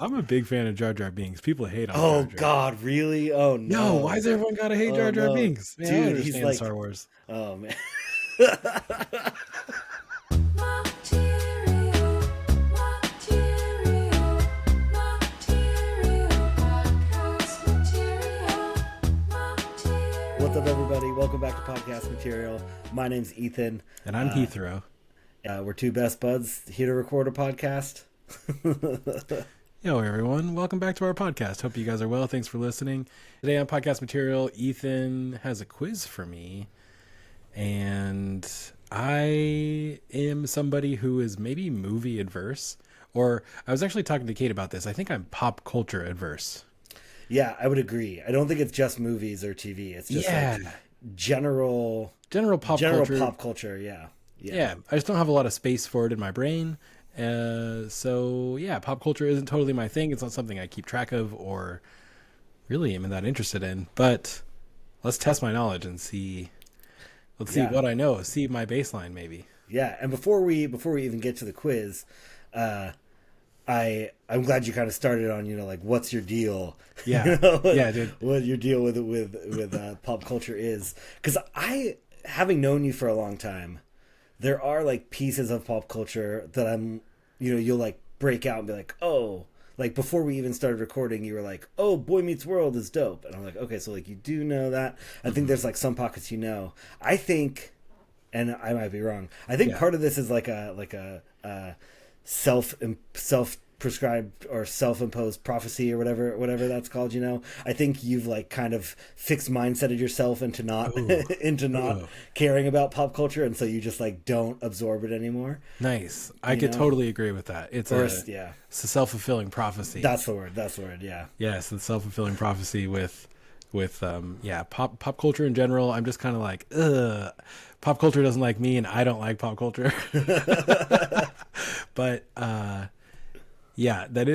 I'm a big fan of Jar Jar Binks. People hate on Oh Jar Jar. God, really? Oh Yo, why no. does everyone gotta hate Oh Jar Jar no. Binks? Man, I don't Dude, he's understand like, Star Wars. oh man. Material, material, podcast What's up, material. everybody? Welcome back to Podcast Material. My name's Ethan. And I'm Heathrow. We're two best buds here to record a podcast. Yo, everyone. Welcome back to our podcast. Hope you guys are well. Thanks for listening. Today on Podcast Material, Ethan has a quiz for me. And I am somebody who is maybe movie adverse. Or I was actually talking to Kate about this. I think I'm pop culture adverse. Yeah, I would agree. I don't think it's just movies or TV. It's just Yeah. like general General culture. pop culture. Yeah. Yeah, I just don't have a lot of space for it in my brain. So yeah, pop culture isn't totally my thing. It's not something I keep track of or really am that interested in. But let's test my knowledge and see. Let's see Yeah. what I know. See my baseline, maybe. Yeah, and before we even get to the quiz, I'm glad you kind of started on like what's your deal? Yeah. You know, Yeah, dude. What your deal with pop culture is? Because having known you for a long time, there are like pieces of pop culture that you'll like break out and be like, oh, like before we even started recording, you were like, oh, Boy Meets World is dope, and I'm like, okay, so like you do know that. I think there's like some pockets I think, and I might be wrong. I think Yeah. part of this is like a self prescribed or self-imposed prophecy or whatever that's called. I think you've like kind of fixed mindseted yourself into not Ooh. into not Ooh. caring about pop culture, and so you just like don't absorb it anymore. Nice. I You could know? totally agree with that. It's Or a it's it's a self-fulfilling prophecy. that's the word. Yeah. Yes, the self-fulfilling prophecy with pop culture in general. I'm just kind of like, ugh, pop culture doesn't like me and I don't like pop culture. But yeah, that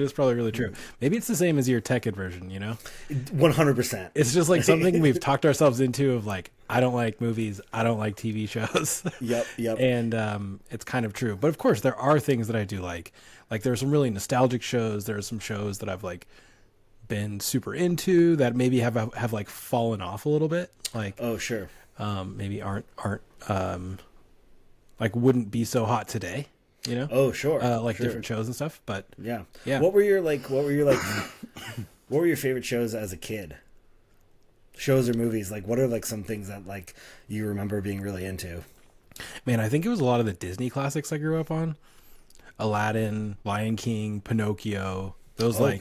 is probably really true. Maybe it's the same as your tech aversion, 100%. It's just like something we've talked ourselves into of like, I don't like movies, I don't like TV shows. Yep. And it's kind of true. But of course, there are things that I do like. Like there are some really nostalgic shows. There are some shows that I've like been super into that maybe have like fallen off a little bit. Like Oh, sure. maybe aren't like wouldn't be so hot today. Oh, sure. Like Sure. different shows and stuff. But Yeah. Yeah. What were your favorite shows as a kid? Shows or movies? Like, what are like some things that like you remember being really into? man, I think it was a lot of the Disney classics I grew up on. Aladdin, Lion King, Pinocchio. Those Okay.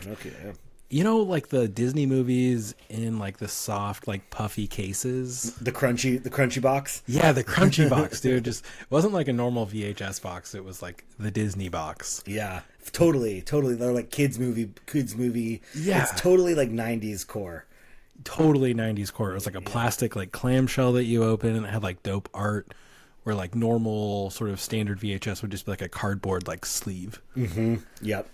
like the Disney movies in like the soft, like puffy cases. The crunchy box. Yeah, the crunchy box, dude. Just it wasn't like a normal VHS box. It was like the Disney box. Yeah, totally. They're like kids movie. Yeah. It's totally like 90s core. Totally 90s core. It was like a plastic like clamshell that you open and it had like dope art where like normal sort of standard VHS would just be like a cardboard like sleeve. Yep.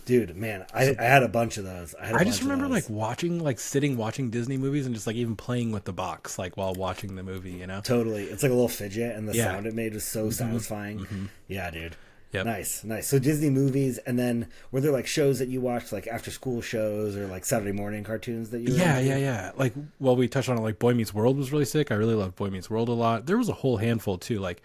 Dude, man, I had a bunch of those. I just remember like watching Disney movies and just like even playing with the box like while watching the movie, Totally. It's like a little fidget, and the Yeah. sound it made was so satisfying. Yeah, dude. Yep. Nice. So Disney movies, and then were there like shows that you watched, like after school shows or like Saturday morning cartoons that you? Yeah. Like, well, we touched on it. Like, Boy Meets World was really sick. I really loved Boy Meets World a lot. There was a whole handful too, like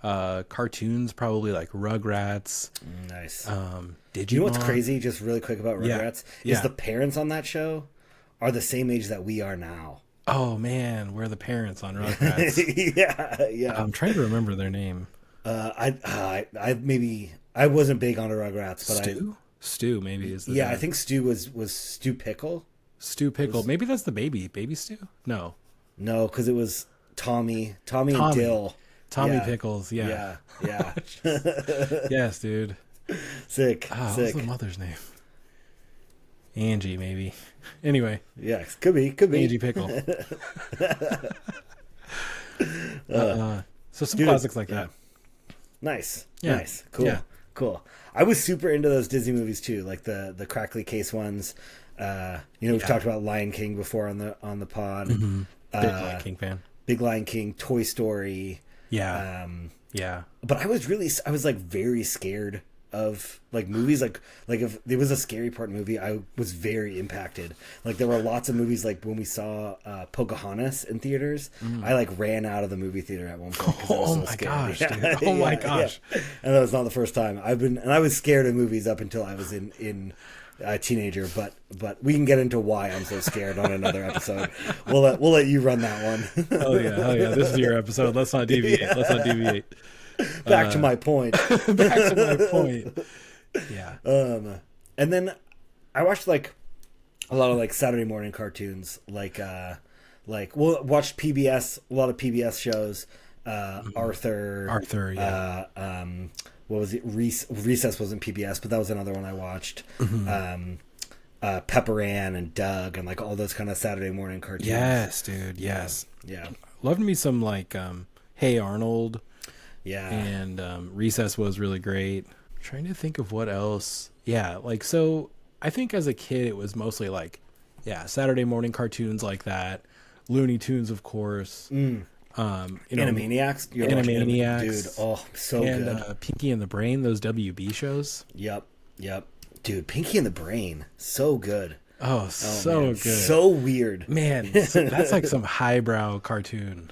cartoons, probably like Rugrats. Nice. Digimon. You know what's crazy? Just really quick about Yeah. Rugrats Yeah. is the parents on that show are the same age that we are now. Oh man, we're the parents on Rugrats. Yeah. I'm trying to remember their name. I wasn't big on the Rugrats, but Stu maybe is the yeah, name. I think Stu was Stu Pickle. Stu Pickle. Maybe that's the baby Stu. No, No, because it was Tommy and Dill. Tommy Yeah. Pickles. Yeah. Yeah. Yes, dude. Sick. What was the mother's name? Angie, maybe. Anyway, Yeah, could be. Angie Pickle. So some Dude, classics like that. Nice. Yeah. Nice. Cool. Yeah. Cool. I was super into those Disney movies too, like the crackly case ones. We've talked about Lion King before on the pod. Big Lion King fan. Big Lion King, Toy Story. Yeah. Yeah. But I was like very scared of like movies, like if there was a scary part movie, I was very impacted. Like there were lots of movies, like when we saw Pocahontas in theaters, I like ran out of the movie theater at one point because I was Oh so my scared. gosh, Yeah. dude. Oh my gosh. Yeah. And that was not the first time I was scared of movies up until I was in a teenager, but we can get into why I'm so scared on another episode. We'll let you run that one. Oh yeah. This is your episode. Let's not deviate. Yeah. Let's not deviate. Back to my point. Back to my point. Yeah. And then I watched like a lot of like Saturday morning cartoons, like watched PBS, a lot of PBS shows, Arthur, yeah. What was it? Recess wasn't PBS, but that was another one I watched. Pepper Ann and Doug and like all those kind of Saturday morning cartoons. Yes, dude. Yes. Yeah. Loved me some like Hey Arnold. Yeah. And Recess was really great. I'm trying to think of what else. Yeah, like so I think as a kid it was mostly like Saturday morning cartoons like that. Looney Tunes, of course. Animaniacs. Animaniacs. Dude, oh, so and, good. Pinky and the Brain, those WB shows. Yep. Dude, Pinky and the Brain, so good. Oh, so man. good. So weird. Man, that's like some highbrow cartoon.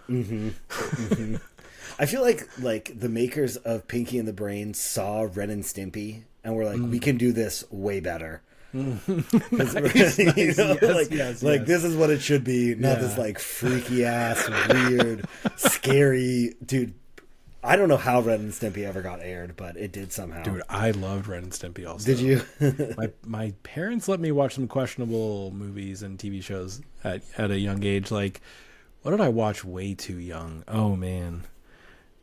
I feel like the makers of Pinky and the Brain saw Ren and Stimpy and were like, we can do this way better. Nice. This Yes. is what it should be, not this like freaky ass, weird, scary dude. I don't know how Ren and Stimpy ever got aired, but it did somehow. Dude, I loved Ren and Stimpy also. Did you? my parents let me watch some questionable movies and TV shows at a young age. Like, what did I watch way too young? Oh man.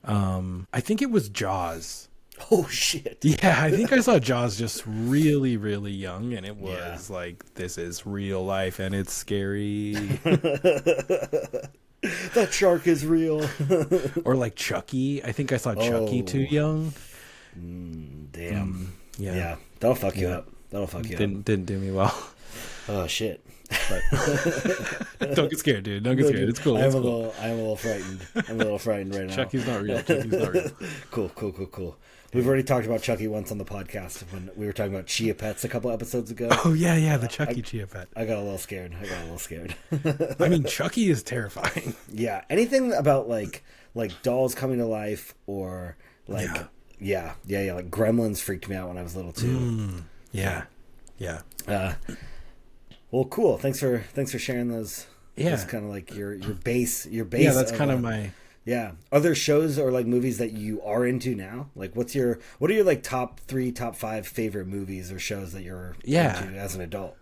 I think it was Jaws. Oh shit. Yeah, I think I saw Jaws just really, really young, and it was like, this is real life and it's scary. That shark is real. Or like Chucky. I think I saw Chucky too young. Damn. Yeah. That'll fuck you up. Didn't do me well. Oh shit. But don't get scared, dude. Don't get scared. It's cool. I'm a little frightened. I'm a little frightened right now. Chucky's not real. Chucky's not real. Cool. We've already talked about Chucky once on the podcast when we were talking about Chia Pets a couple episodes ago. Oh yeah, the Chucky Chia Pet. I got a little scared. I mean, Chucky is terrifying. Yeah, anything about like dolls coming to life or like like Gremlins freaked me out when I was little too. Yeah. Well, cool. Thanks for sharing those. Yeah, that's kind of like your base. Yeah, that's kind of my. Yeah. Are there shows or like movies that you are into now? Like what are your like top 3, top 5 favorite movies or shows that you're into as an adult?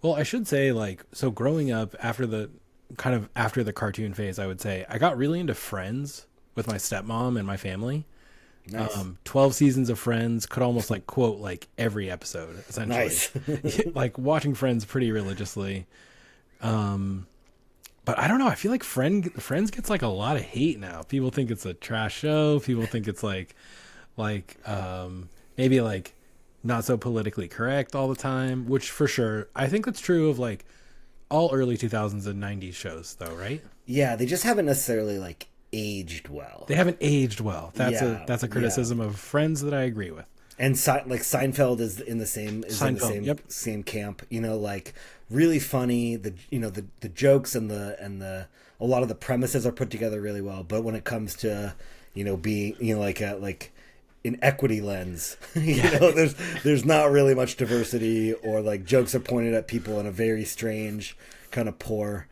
Well, I should say like, so growing up after the cartoon phase, I would say I got really into Friends with my stepmom and my family. Nice. 12 seasons of Friends, could almost like quote like every episode essentially. Nice. Like watching Friends pretty religiously. But I don't know. I feel like Friends gets like a lot of hate now. People think it's a trash show. People think it's like maybe like not so politically correct all the time, which for sure, I think that's true of like all early 2000s and 90s shows though, right? Yeah, they just haven't necessarily like aged well. They haven't aged well. That's a criticism of Friends that I agree with. And like Seinfeld is in the same camp. You know, like really funny. The jokes and the a lot of the premises are put together really well. But when it comes to being like an equity lens, there's not really much diversity, or like jokes are pointed at people in a very strange kind of poor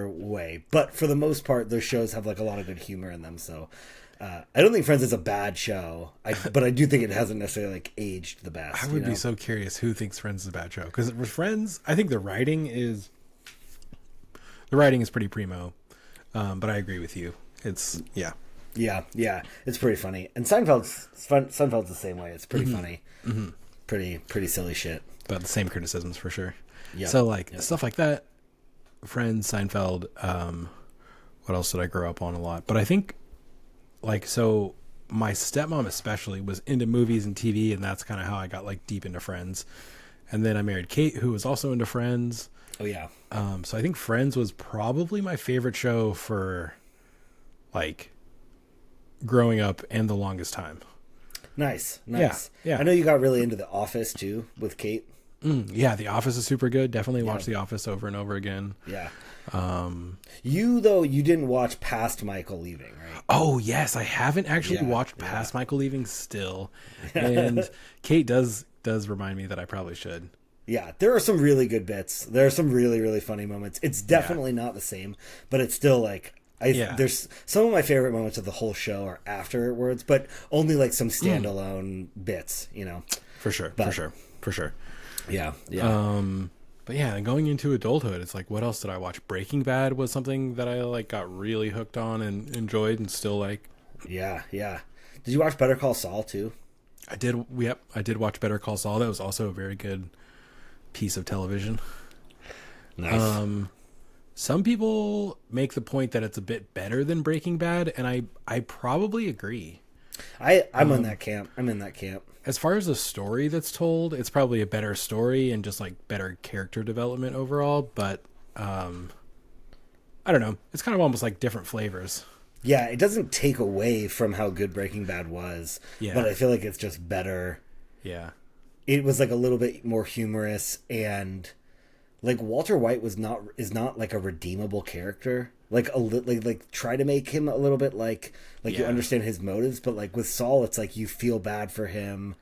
way. But for the most part, those shows have like a lot of good humor in them. So. I don't think Friends is a bad show, but I do think it hasn't necessarily like aged the best. I would be so curious who thinks Friends is a bad show, because with Friends, I think the writing is pretty primo, but I agree with you. It's it's pretty funny, and Seinfeld's the same way. It's pretty funny, pretty silly shit. But the same criticisms for sure. Yeah. So like stuff like that, Friends, Seinfeld. What else did I grow up on a lot? But I think. Like, so my stepmom especially was into movies and TV, and that's kind of how I got like deep into Friends. And then I married Kate, who was also into Friends. Oh yeah. So I think Friends was probably my favorite show for like growing up and the longest time. Nice. Yeah. I know you got really into The Office too with Kate. Yeah, The Office is super good. Definitely watch The Office over and over again. Yeah. You didn't watch Past Michael Leaving, right? Oh yes, I haven't actually watched Past Michael Leaving still, and Kate does remind me that I probably should. Yeah, there are some really good bits. There are some really, really funny moments. It's definitely not the same, but it's still like there's some of my favorite moments of the whole show are afterwards, but only like some standalone bits, you know. For sure. Yeah. But yeah, and going into adulthood, it's like, what else did I watch? Breaking Bad was something that I like got really hooked on and enjoyed and still like. Yeah. Did you watch Better Call Saul too? I did. Yep, I did watch Better Call Saul. That was also a very good piece of television. Nice. Some people make the point that it's a bit better than Breaking Bad, and I probably agree. I'm in that camp. As far as the story that's told, it's probably a better story and just like better character development overall. But I don't know. It's kind of almost like different flavors. Yeah, it doesn't take away from how good Breaking Bad was. Yeah. But I feel like it's just better. Yeah. It was like a little bit more humorous, and like Walter White is not like a redeemable character. Like try to make him a little bit like you understand his motives, but like with Saul, it's like you feel bad for him,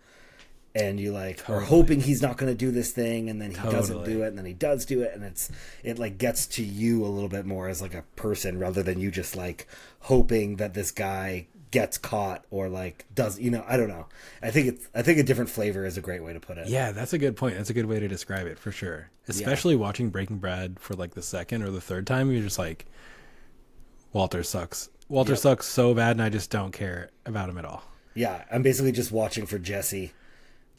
and you like are hoping he's not going to do this thing, and then he doesn't do it, and then he does do it, and it like gets to you a little bit more as like a person rather than you just like hoping that this guy gets caught or like does, you know, I don't know. I think a different flavor is a great way to put it. Yeah, that's a good point. That's a good way to describe it for sure. Especially watching Breaking Bad for like the second or the third time, you're just like, Walter sucks. Walter sucks so bad, and I just don't care about him at all. Yeah, I'm basically just watching for Jesse.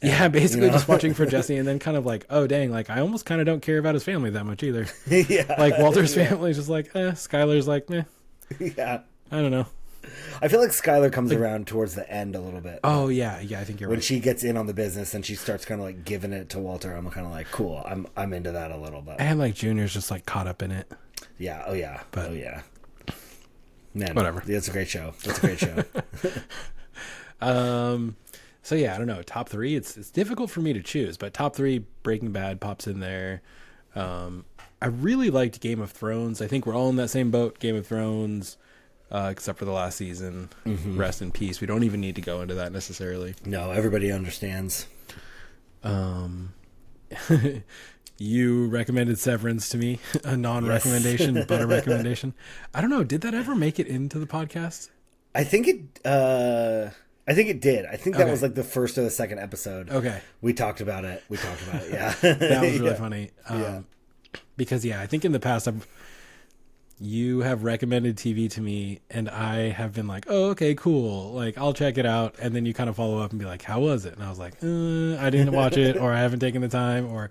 Just watching for Jesse, and then kind of like, oh dang, like I almost kind of don't care about his family that much either. Yeah, like Walter's family is just like, Skylar's like, meh. Yeah, I don't know. I feel like Skylar comes around towards the end a little bit. Oh yeah, I think you're right. When she gets in on the business and she starts kind of like giving it to Walter, I'm kind of like, cool. I'm into that a little bit. And like Junior's just like caught up in it. Yeah. Oh yeah. But, Man, whatever. That's a great show. So yeah, I don't know. Top three. It's difficult for me to choose, but top three, Breaking Bad pops in there. I really liked Game of Thrones. I think we're all in that same boat. Game of Thrones. Except for the last season. Mm-hmm. Rest in peace. We don't even need to go into that necessarily. No, everybody understands. You recommended Severance to me, a non-recommendation, but a recommendation. I don't know. Did that ever make it into the podcast? I think it did. I think that was like the first or the second episode. Okay. We talked about it. Yeah. That was really funny. Because I think in the past you have recommended TV to me, and I have been like, oh, okay, cool. Like, I'll check it out. And then you kind of follow up and be like, how was it? And I was like, I didn't watch it, or I haven't taken the time, or...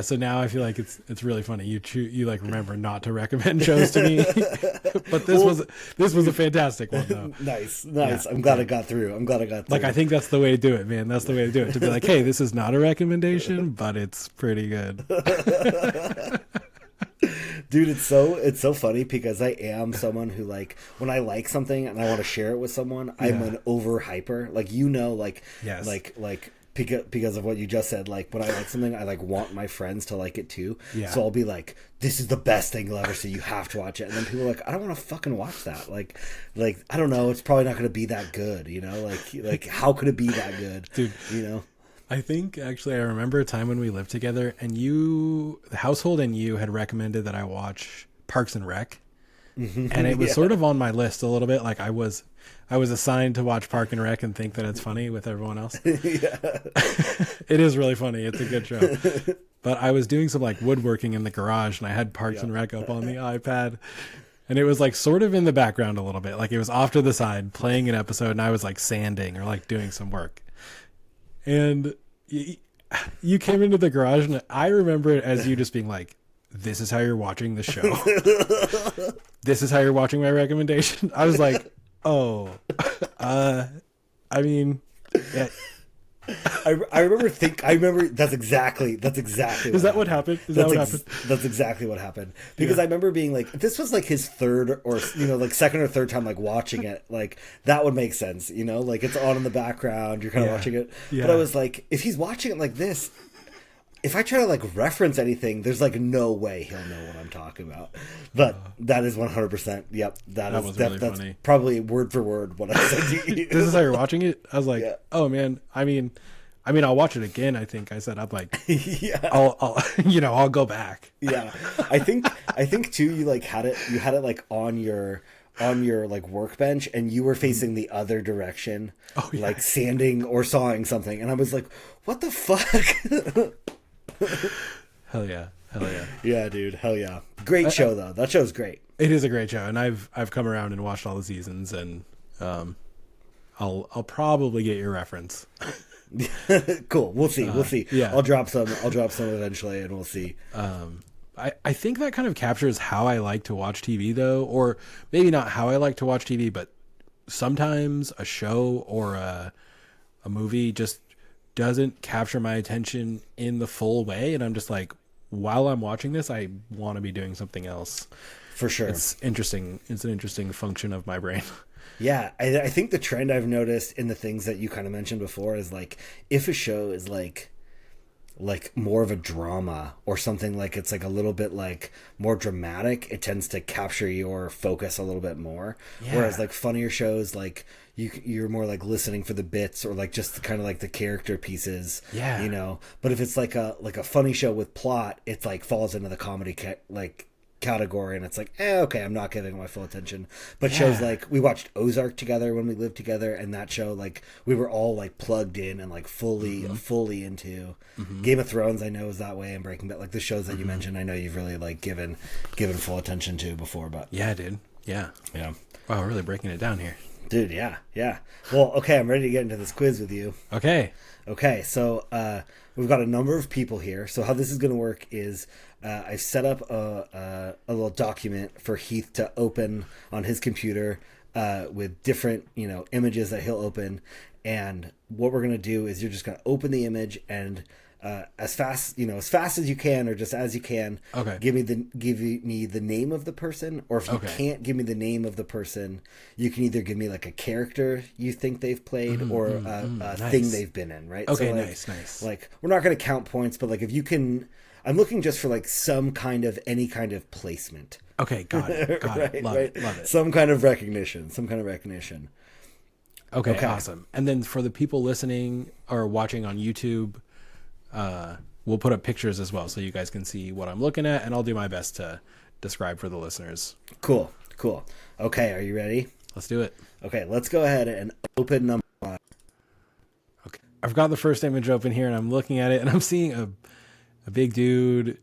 so now I feel like it's really funny. You like remember not to recommend shows to me, but this was a fantastic one though. Nice. Yeah. I'm glad it got through. Like I think that's the way to do it, man. That's the way to do it. To be like, hey, this is not a recommendation, but it's pretty good. Dude, it's so funny because I am someone who like when I like something and I want to share it with someone, I'm an overhyper. Like yes. like because of what you just said, like when I like something, I like want my friends to like it too. Yeah. So I'll be like, "This is the best thing you'll ever see. You have to watch it." And then people are like, "I don't want to fucking watch that." Like I don't know. It's probably not going to be that good. You know, like how could it be that good, dude? You know. I think actually I remember a time when we lived together, and the household and you had recommended that I watch Parks and Rec, and it was sort of on my list a little bit. Like I was assigned to watch Park and Rec and think that it's funny with everyone else. It is really funny. It's a good show. But I was doing some like woodworking in the garage, and I had Parks and Rec up on the iPad, and it was like sort of in the background a little bit. Like it was off to the side playing an episode, and I was like sanding or like doing some work. And you came into the garage, and I remember it as you just being like, "This is how you're watching the show. This is how you're watching my recommendation." I was like, "Oh, I mean, I remember that's exactly Is that what happened? Is that what happened? That's exactly what happened. Because I remember being like, this was like his third or like second or third time like watching it. Like that would make sense, like it's on in the background, you're kind of watching it. Yeah. But I was like, if he's watching it like this, if I try to like reference anything, there's like no way he'll know what I'm talking about. But that is 100%. Yep, that was really that's funny. Probably word for word what I said to you. This is how you're watching it. I was like, oh man. I mean, I'll watch it again. I think I said I'm like, I'll go back. Yeah, I think too. You had it like on your like workbench, and you were facing the other direction, like sanding or sawing something, and I was like, what the fuck. Hell yeah. Yeah, dude, hell yeah. Great show though. That show's great. It is a great show, and I've come around and watched all the seasons, and I'll probably get your reference. Cool. We'll see. Yeah. I'll drop some eventually, and we'll see. I think that kind of captures how I like to watch TV though, or maybe not how I like to watch TV, but sometimes a show or a movie just doesn't capture my attention in the full way, and I'm just like, while I'm watching this, I want to be doing something else. For sure. It's interesting. It's an interesting function of my brain. Yeah, I think the trend I've noticed in the things that you kind of mentioned before is like, if a show is like more of a drama or something, like it's like a little bit like more dramatic, it tends to capture your focus a little bit more. Yeah. Whereas like funnier shows, like you're more like listening for the bits or like just kind of like the character pieces. Yeah. But if it's like a funny show with plot, it's like falls into the comedy category, and it's like, okay, I'm not giving it my full attention. But shows like, we watched Ozark together when we lived together, and that show, like, we were all like plugged in and like fully into. Game of Thrones, I know, is that way, and Breaking Bad, like the shows that you mentioned, I know you've really like given full attention to before. But yeah, dude. Yeah. Wow, we're really breaking it down here, dude. Yeah. Well, okay, I'm ready to get into this quiz with you. Okay, so we've got a number of people here. So how this is going to work is, I've set up a little document for Heath to open on his computer with different, images that he'll open. And what we're going to do is, you're just going to open the image, and as fast as you can, or just as you can, give me the name of the person. Or if you can't give me the name of the person, you can either give me like a character you think they've played, or a thing they've been in, right? Okay, so like, nice. Like, we're not going to count points, but like, if you can, I'm looking just for like any kind of placement. Okay, got it. Love it. Some kind of recognition. Okay, awesome. And then for the people listening or watching on YouTube, we'll put up pictures as well, so you guys can see what I'm looking at, and I'll do my best to describe for the listeners. Cool. Okay, are you ready? Let's do it. Okay, let's go ahead and open number 1. Okay, I've got the first image open here, and I'm looking at it, and I'm seeing a big dude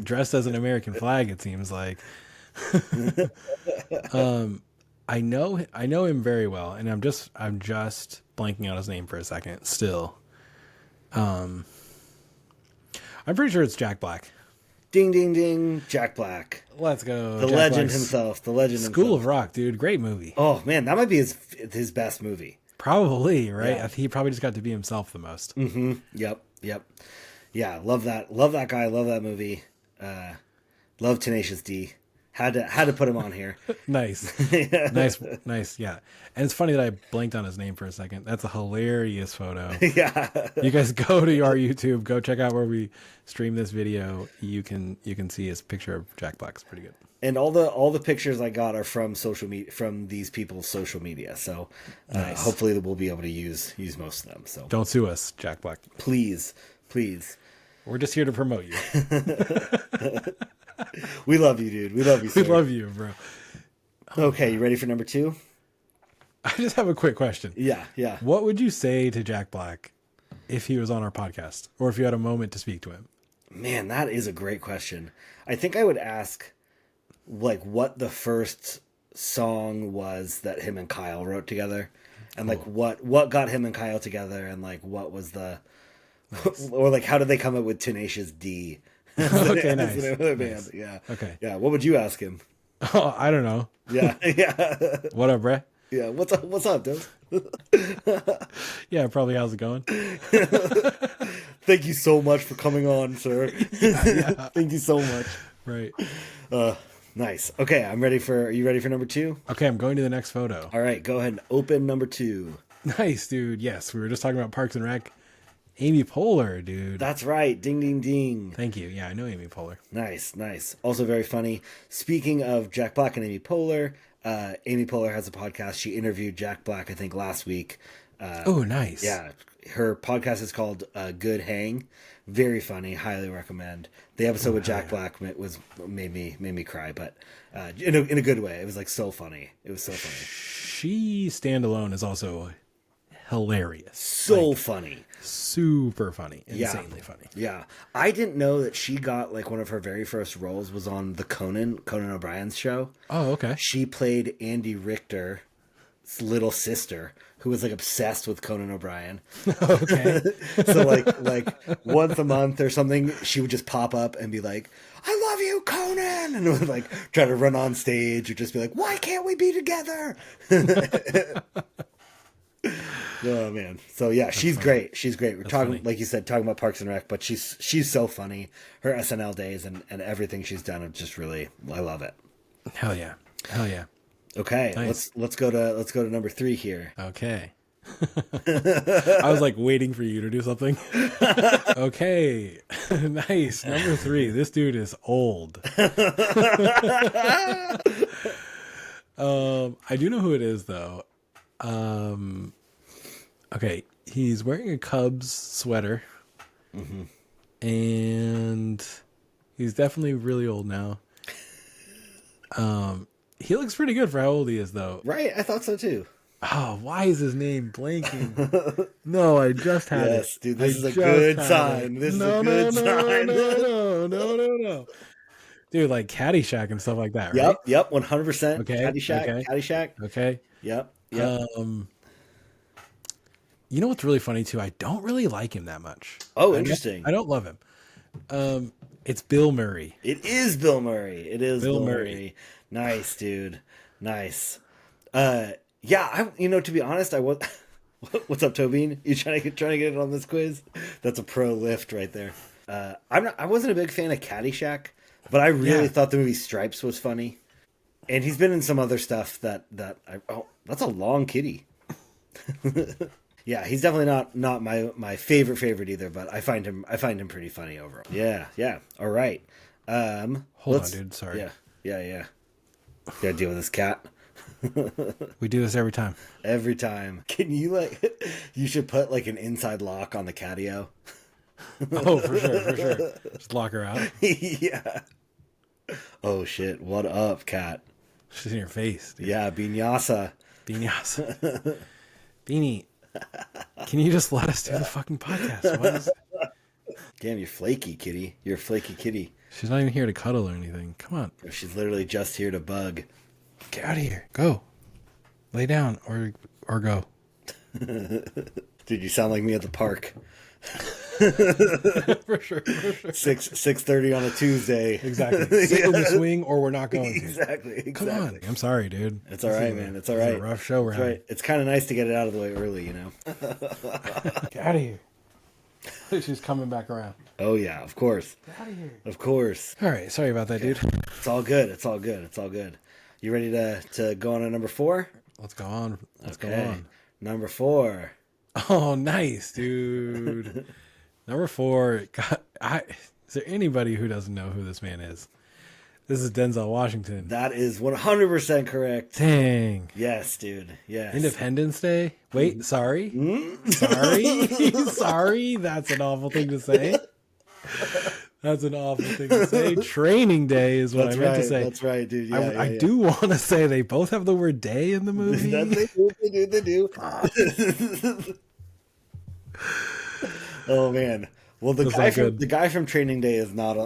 dressed as an American flag, it seems like. I know him very well, and I'm just blanking out his name for a second still. I'm pretty sure it's Jack Black. Ding, ding, ding. Jack Black. Let's go. The Jack legend Black's himself. School of Rock, dude. Great movie. Oh, man. That might be his best movie. Probably, right? Yeah. He probably just got to be himself the most. Mm-hmm. Yep. Yeah, love that. Love that guy. Love that movie. Love Tenacious D. Had to put him on here. Nice. Nice. Yeah. And it's funny that I blanked on his name for a second. That's a hilarious photo. Yeah. You guys go to our YouTube, go check out where we stream this video. You can see his picture of Jack Black. It's pretty good. And all the pictures I got are from social media, from these people's social media. So nice. Hopefully we'll be able to use most of them. So don't sue us, Jack Black. Please. We're just here to promote you. We love you, dude. We love you, sir. We love you, bro. Okay, you ready for number 2? I just have a quick question. Yeah. What would you say to Jack Black if he was on our podcast, or if you had a moment to speak to him? Man, that is a great question. I think I would ask, like, what the first song was that him and Kyle wrote together, and like what got him and Kyle together, and like what was the, or like how did they come up with Tenacious D? Okay, nice. Nice. Yeah. Okay. Yeah. What would you ask him? Oh, I don't know. Yeah. What up, bruh? Yeah. What's up, dude? Yeah, probably. How's it going? Thank you so much for coming on, sir. Yeah. Thank you so much. Right. Nice. Okay, are you ready for number 2? Okay, I'm going to the next photo. All right, go ahead and open number 2. Nice, dude. Yes, we were just talking about Parks and Rec. Amy Poehler, dude. That's right. Ding, ding, ding. Thank you. Yeah, I know Amy Poehler. Nice, nice. Also very funny. Speaking of Jack Black and Amy Poehler has a podcast. She interviewed Jack Black, I think, last week. Oh, nice. Yeah, her podcast is called Good Hang. Very funny. Highly recommend. The episode with Jack Black made me cry, but in a good way. It was like so funny. It was so funny. She standalone is also hilarious. So funny. Super funny. Insanely funny. Yeah. I didn't know that she got like one of her very first roles was on the Conan O'Brien's show. Oh, okay. She played Andy Richter's little sister, who was like obsessed with Conan O'Brien. Okay. So like once a month or something, she would just pop up and be like, "I love you, Conan," and would like try to run on stage or just be like, "Why can't we be together?" Oh man. So yeah, she's great. She's great. We're talking, like you said, talking about Parks and Rec, but she's so funny. Her SNL days and everything she's done, it's just really, I love it. Hell yeah. Hell yeah. Okay, Nice. let's go to number 3 here. Okay. I was like waiting for you to do something. Okay. Nice. Number 3. This dude is old. I do know who it is though. Okay. He's wearing a Cubs sweater. Mm-hmm. And he's definitely really old now. He looks pretty good for how old he is, though. Right, I thought so too. Oh, why is his name blanking? No, I just had it. Yes, dude, this is a good sign. This is a good sign. No. Dude, like Caddyshack and stuff like that, right? Yep, 100%. Okay. Caddyshack. Okay. Yep. You know what's really funny too? I don't really like him that much. Oh, interesting. I don't love him. It's Bill Murray. It is Bill Murray. It is Bill Murray. Nice, dude. Nice. Yeah, to be honest, I was. What's up, Tobin? You trying to get it on this quiz? That's a pro lift right there. I wasn't a big fan of Caddyshack, but I really thought the movie Stripes was funny, and he's been in some other stuff that that's a long kitty. Yeah, he's definitely not my favorite either, but I find him pretty funny overall. Yeah. All right. Hold on, dude. Sorry. Yeah. Gotta deal with this cat. We do this every time. Every time. Can you you should put like an inside lock on the catio. Oh, for sure. Just lock her out. Yeah. Oh shit. What up, cat? She's in your face, dude. Yeah, Binyasa. Beanie. Can you just let us do the fucking podcast? Damn, you're flaky, kitty. You're a flaky kitty. She's not even here to cuddle or anything. Come on. She's literally just here to bug. Get out of here. Go. Lay down or go. Dude, you sound like me at the park. For sure. 6:30 on a Tuesday. Exactly. Sit in the swing or we're not going to. Exactly. Come on. I'm sorry, dude. It's all right, man. It's all right. It's a rough show we're having. Right. It's kind of nice to get it out of the way early, you know. Get out of here. She's coming back around. Oh yeah, of course. Get out of here. Of course. All right. Sorry about that, dude. It's all good. It's all good. You ready to go on to number 4? Let's go on. Go on. Number 4. Oh, nice, dude. Number 4. God, is there anybody who doesn't know who this man is? This is Denzel Washington. That is 100% correct. Dang. Yes, dude. Yes. Independence Day? Wait, sorry? Sorry? That's an awful thing to say. Training Day is what I meant to say. That's right, dude. I do want to say they both have the word day in the movie. They do. Oh, man. Well, the guy from Training Day is not,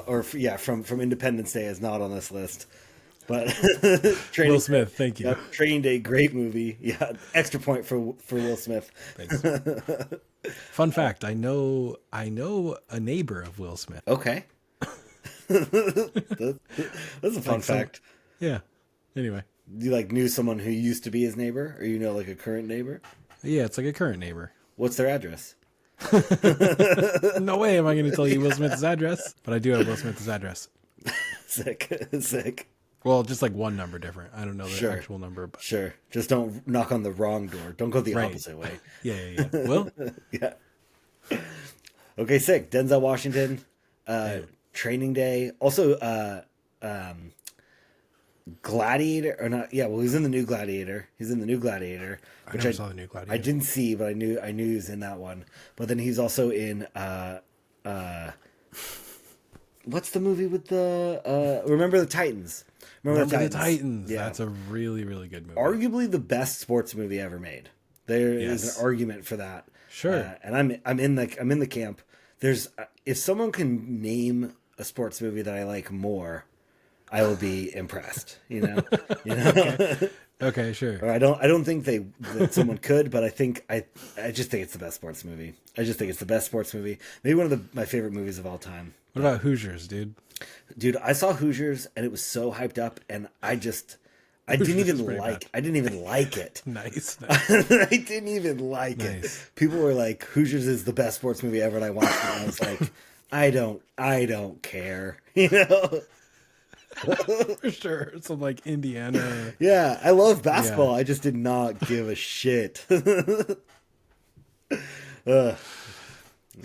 from Independence Day is not on this list. But Will Smith, thank you. Training Day, great movie. Yeah, extra point for Will Smith. Thanks. Fun fact: I know a neighbor of Will Smith. Okay, that's a fun fact. Yeah. Anyway, You like knew someone who used to be his neighbor, or you know like a current neighbor? Yeah, it's like a current neighbor. What's their address? No way am I going to tell you Will Smith's address, but I do have Will Smith's address. Sick. Well, just like one number different. I don't know the Sure. actual number. But... Sure. Just don't knock on the wrong door. Don't go the opposite way. Yeah. Well, yeah. Okay, sick. Denzel Washington, Training Day. Also, Gladiator or not? Yeah, well, he's in the new Gladiator. Which I never saw the new Gladiator. I didn't see, but I knew he was in that one. But then he's also in what's the movie with the Remember the Titans? Remember the Titans. Yeah. That's a really, really good movie. Arguably the best sports movie ever made. There is an argument for that. Sure. And I'm in the camp. There's if someone can name a sports movie that I like more, I will be impressed. You know. Okay, sure. Or I don't think that someone could, but I just think it's the best sports movie. I just think it's the best sports movie. Maybe one of my favorite movies of all time. What about Hoosiers, dude? Dude, I saw Hoosiers and it was so hyped up, and I didn't even like it. Nice. I didn't even like it. People were like, Hoosiers is the best sports movie ever, and I watched it and I was like, I don't care. You know? For sure. Some like Indiana. Yeah, I love basketball. Yeah. I just did not give a shit. Okay.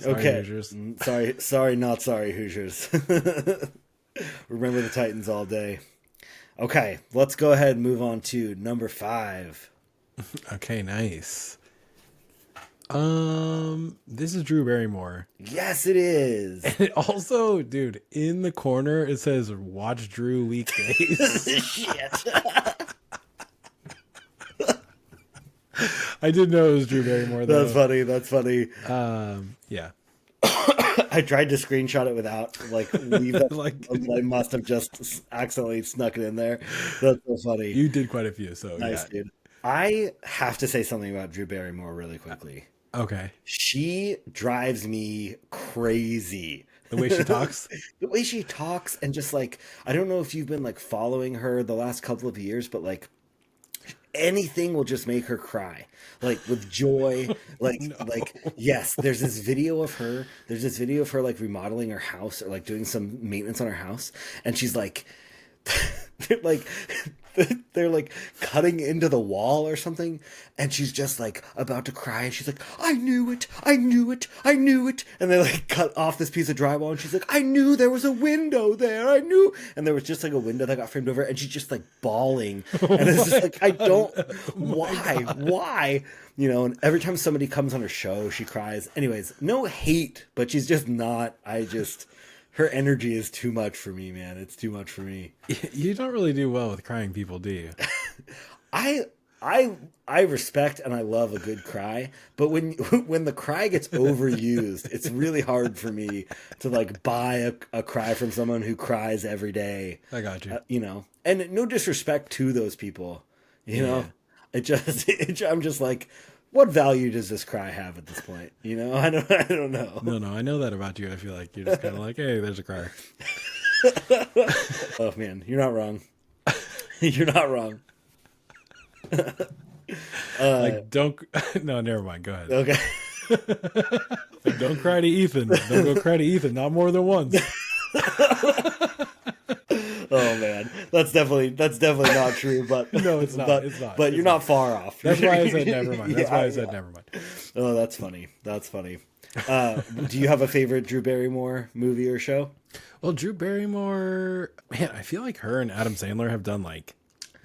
Hoosiers. Sorry, not sorry, Hoosiers. Remember the Titans all day. Okay, let's go ahead and move on to number 5. Okay, nice. This is Drew Barrymore. Yes, it is. And it also, dude, in the corner it says "Watch Drew weekdays." Shit. I didn't know it was Drew Barrymore, though. That's funny. Yeah. I tried to screenshot it without leave that. I must have just accidentally snuck it in there. That's so funny. You did quite a few, so nice, dude. I have to say something about Drew Barrymore really quickly. Okay. She drives me crazy. The way she talks? The way she talks, and just I don't know if you've been following her the last couple of years, but anything will just make her cry, with joy. Yes, there's this video of her remodeling her house, or doing some maintenance on her house, and she's they're cutting into the wall or something, and she's just about to cry, and she's like, I knew it, and they cut off this piece of drywall, and she's like, I knew there was a window there, and there was just a window that got framed over, and she's just bawling, and it's just I don't, why, and every time somebody comes on her show, she cries. Anyways, no hate, but she's just not, her energy is too much for me, man. It's too much for me. You don't really do well with crying people, do you? I respect and I love a good cry, but when the cry gets overused, it's really hard for me to buy a cry from someone who cries every day. I got you. And no disrespect to those people, you know. I'm just what value does this cry have at this point? I don't know. No, I know that about you. I feel like you're just kind of hey, there's a crier. Oh man, you're not wrong. You're not wrong. Don't. No, never mind. Go ahead. Okay. Don't cry to Ethan. Don't go cry to Ethan. Not more than once. Oh man, that's definitely not true. But no, it's not. It's not. But you're not far off. That's why I said never mind. That's why I said never mind. Oh, that's funny. Do you have a favorite Drew Barrymore movie or show? Well, Drew Barrymore, man, I feel like her and Adam Sandler have done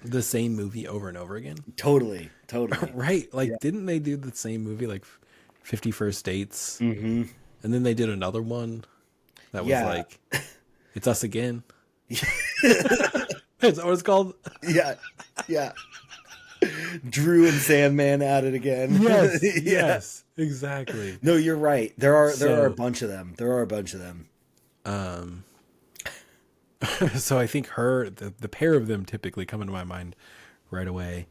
the same movie over and over again. Totally. Right? Didn't they do the same movie 50 First Dates? Mm-hmm. And then they did another one that was It's Us Again. Is that what it's called? Yeah. Drew and Sandman at it again. Yes, yes, exactly. No, you're right. There are a bunch of them. So I think the pair of them typically come into my mind right away.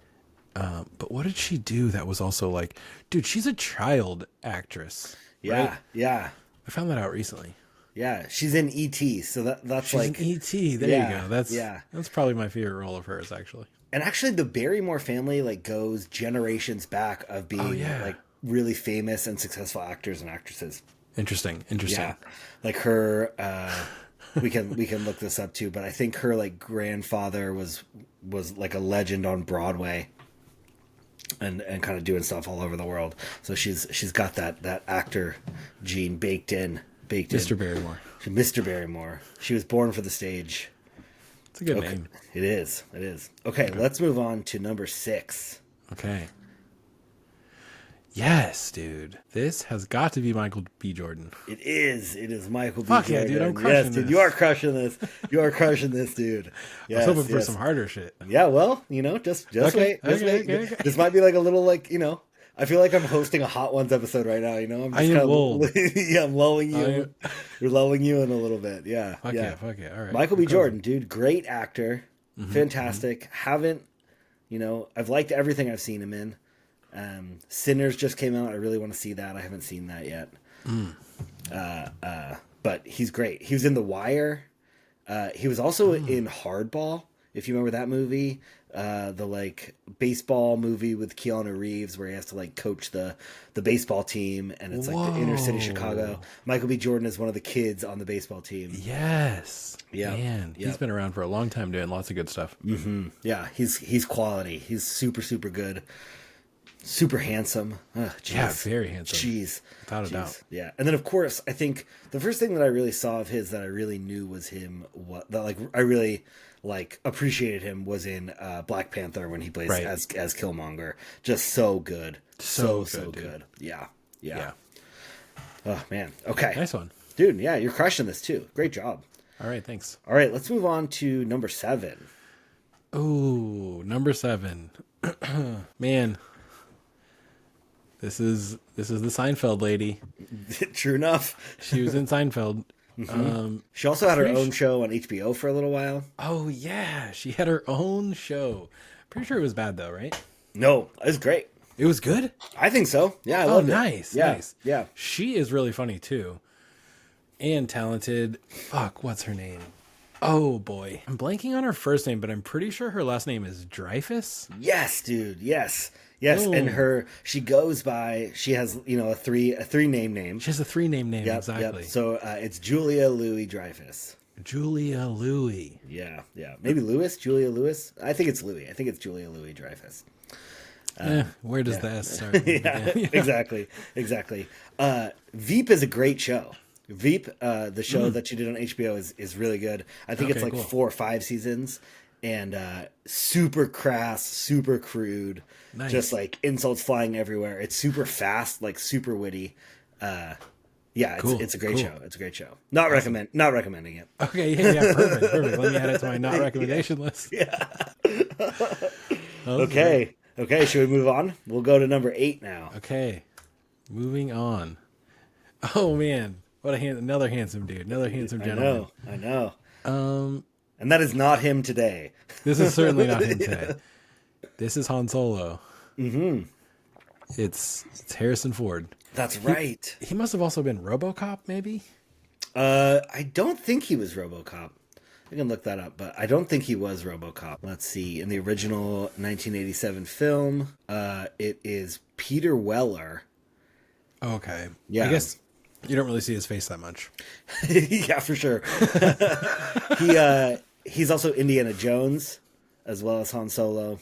But what did she do that was also dude, she's a child actress. Yeah, right? yeah. I found that out recently. Yeah, she's in E.T., so that's she's in E.T. There you go. That's probably my favorite role of hers, actually. And actually, the Barrymore family like goes generations back of Oh being yeah. like really famous and successful actors and actresses. Interesting. Yeah, like her. We can look this up too, but I think her like grandfather was like a legend on Broadway, and kind of doing stuff all over the world. So she's got that actor gene baked in. Mr. Barrymore. Mr. Barrymore. She was born for the stage. It's a good Okay, name. it is. It is. Okay, let's move on to number 6. Okay. Yes, dude. This has got to be Michael B. Jordan. It is. It is Michael B. Fuck Jordan. yeah, dude! I'm crushing Yes, dude, this. you are crushing this. You are crushing this, dude. Yes, I was hoping for yes. some harder shit. Yeah, well, just Okay, wait. Just okay, wait. okay. This might be like a little like, I feel like I'm hosting a Hot Ones episode right now, I'm just I am kind of lulled. yeah, I'm lulling you. You're lulling you in a little bit. Yeah. Fuck yeah, fuck yeah. All right. Michael B. Okay. Jordan, dude, great actor. Fantastic. Haven't, I've liked everything I've seen him in. Sinners just came out. I really want to see that. I haven't seen that yet. But he's great. He was in The Wire. He was also in Hardball, if you remember that movie. The like baseball movie with Keanu Reeves where he has to like coach the baseball team, and it's like the inner city Chicago. Michael B. Jordan is one of the kids on the baseball team. Yes. Yeah. Man, he's been around for a long time doing lots of good stuff. Yeah, he's quality. He's super, super good. Super handsome. Yeah, very handsome. Jeez. Without a doubt. Yeah. And then, of course, I think the first thing that I really saw of his that I really knew was him, I really appreciated him was in Black Panther when he plays as Killmonger. Just so good. So good. Yeah. Oh, man. Okay. Nice one. Dude, yeah, you're crushing this too. Great job. All right, thanks. All right, let's move on to number 7. Oh, number 7. Man. This is the Seinfeld lady. True enough. She was in Seinfeld. She also had her own show on HBO for a little while. Oh yeah, she had her own show. Pretty sure it was bad though, right? No, it was great. It was good? I think so. Yeah, I loved it. Nice. Yeah, Nice. yeah. She is really funny too. And talented. Fuck, what's her name? Oh boy. I'm blanking on her first name, but I'm pretty sure her last name is Dreyfus. Yes, dude. Yes. And she goes by, she has, a three name. She has a 3-name name, Yep, exactly. Yep. So it's Julia Louis Dreyfus. Julia Louis. Yeah. Maybe Julia Louis. I think it's Louis. I think it's Julia Louis Dreyfus. Where does the S start? Yeah, exactly. Veep is a great show. Veep, the show that she did on HBO is really good. I think it's like cool. 4 or 5 seasons, and super crass, super crude, just like insults flying everywhere. It's super fast, like super witty. It's a great show. It's a great show. Not recommending it. Okay, yeah, perfect. Let me add it to my not recommendation list. Yeah. Okay. Should we move on? We'll go to number 8 now. Okay, moving on. Oh man, what another handsome dude, another handsome gentleman. I know. And that is not him today. This is certainly not him today. This is Han Solo. Mm-hmm. It's Harrison Ford. That's right. He must have also been RoboCop, maybe? I don't think he was RoboCop. I can look that up, but I don't think he was RoboCop. Let's see. In the original 1987 film, it is Peter Weller. Okay. Yeah. I guess you don't really see his face that much. Yeah, for sure. He's also Indiana Jones, as well as Han Solo.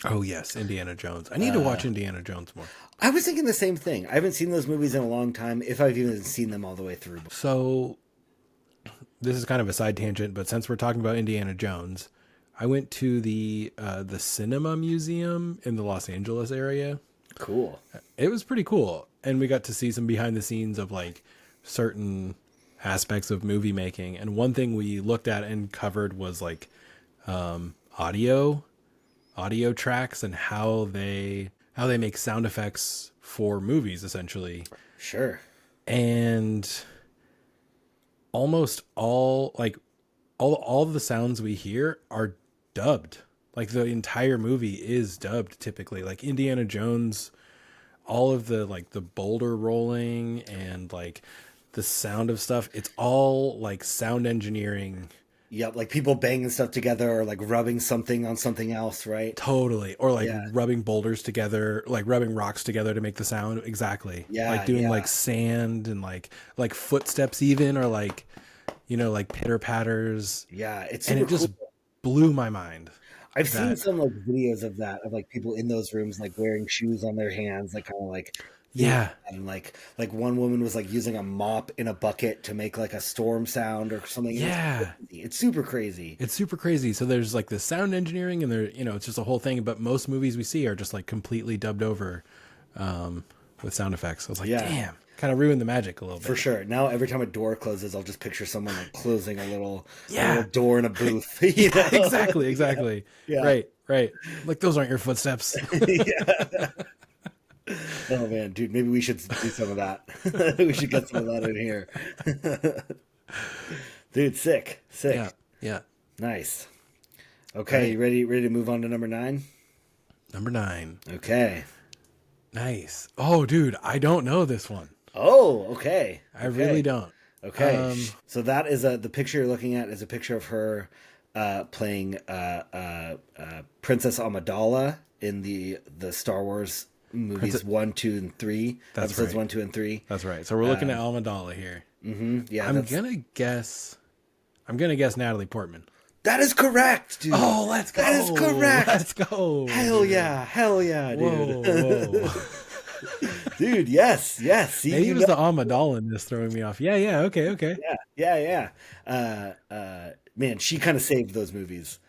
Oh, yes, Indiana Jones. I need to watch Indiana Jones more. I was thinking the same thing. I haven't seen those movies in a long time, if I've even seen them all the way through. So, this is kind of a side tangent, but since we're talking about Indiana Jones, I went to the Cinema Museum in the Los Angeles area. Cool. It was pretty cool. And we got to see some behind the scenes of like certain aspects of movie making. And one thing we looked at and covered was like audio tracks and how they make sound effects for movies, essentially. Sure. And almost all of the sounds we hear are dubbed. Like the entire movie is dubbed typically. Like Indiana Jones, all of the like the boulder rolling and like the sound of stuff, it's all like sound engineering Yep, like people banging stuff together or like rubbing something on something else, right? Totally. Or like Yeah, rubbing boulders together, like rubbing rocks together to make the sound. Exactly. Like yeah, doing yeah, like sand and like footsteps even, or like, like pitter patters. yeah. It's And super it cool. just blew my mind I've seen that, some like videos of that, of like people in those rooms like wearing shoes on their hands, like kind of like doing yeah, that. And like one woman was like using a mop in a bucket to make like a storm sound or something. And yeah. it's super crazy. It's super crazy. So there's like the sound engineering and there, it's just a whole thing. But most movies we see are just like completely dubbed over with sound effects. I was like, Yeah, damn, kind of ruined the magic a little for bit. sure. Now every time a door closes, I'll just picture someone like closing a little Yeah. door in a booth. You Yeah, know? exactly, exactly. Yeah. Right, right. Like those aren't your footsteps. Yeah. Oh man, dude, maybe we should do some of that. We should get some of that in here. Dude, sick. Yeah, Sick. yeah. Nice. All Okay, right. you ready to move on to number 9? Number 9. Okay. Nice. Oh, dude, I don't know this one. Oh, okay. I really Okay. don't. Okay. Um, So that is the picture you're looking at is a picture of her playing Princess Amidala in the Star Wars movies 1, 2, and 3. That's Episodes right. 1, 2, and 3. That's right. So we're looking at Amidala here. Yeah, I'm gonna guess Natalie Portman. that is correct, dude. Oh, let's go. That is correct. Let's go. Hell yeah. Hell yeah, dude. Whoa, whoa. Dude, yes, yes. See, Maybe you it was know- the Amidala-ness throwing me off. Yeah, yeah, okay, okay. yeah. Man, she kind of saved those movies.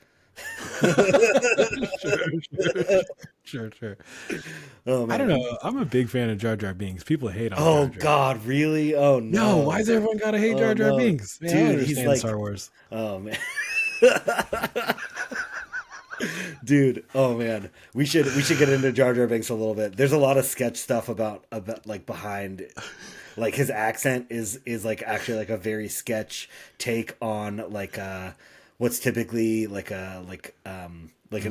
Sure. Oh I man. don't know. I'm a big fan of Jar Jar Binks. People hate on Oh Jar Jar. God, really? Oh No, no. why does everyone gotta hate Oh, Jar Jar no. Binks? Man, I Dude, don't he's understand like- Star Wars. Oh man. Dude, oh man. We should get into Jar Jar Binks a little bit. There's a lot of sketch stuff about like behind like his accent is like actually like a very sketch take on like what's typically like an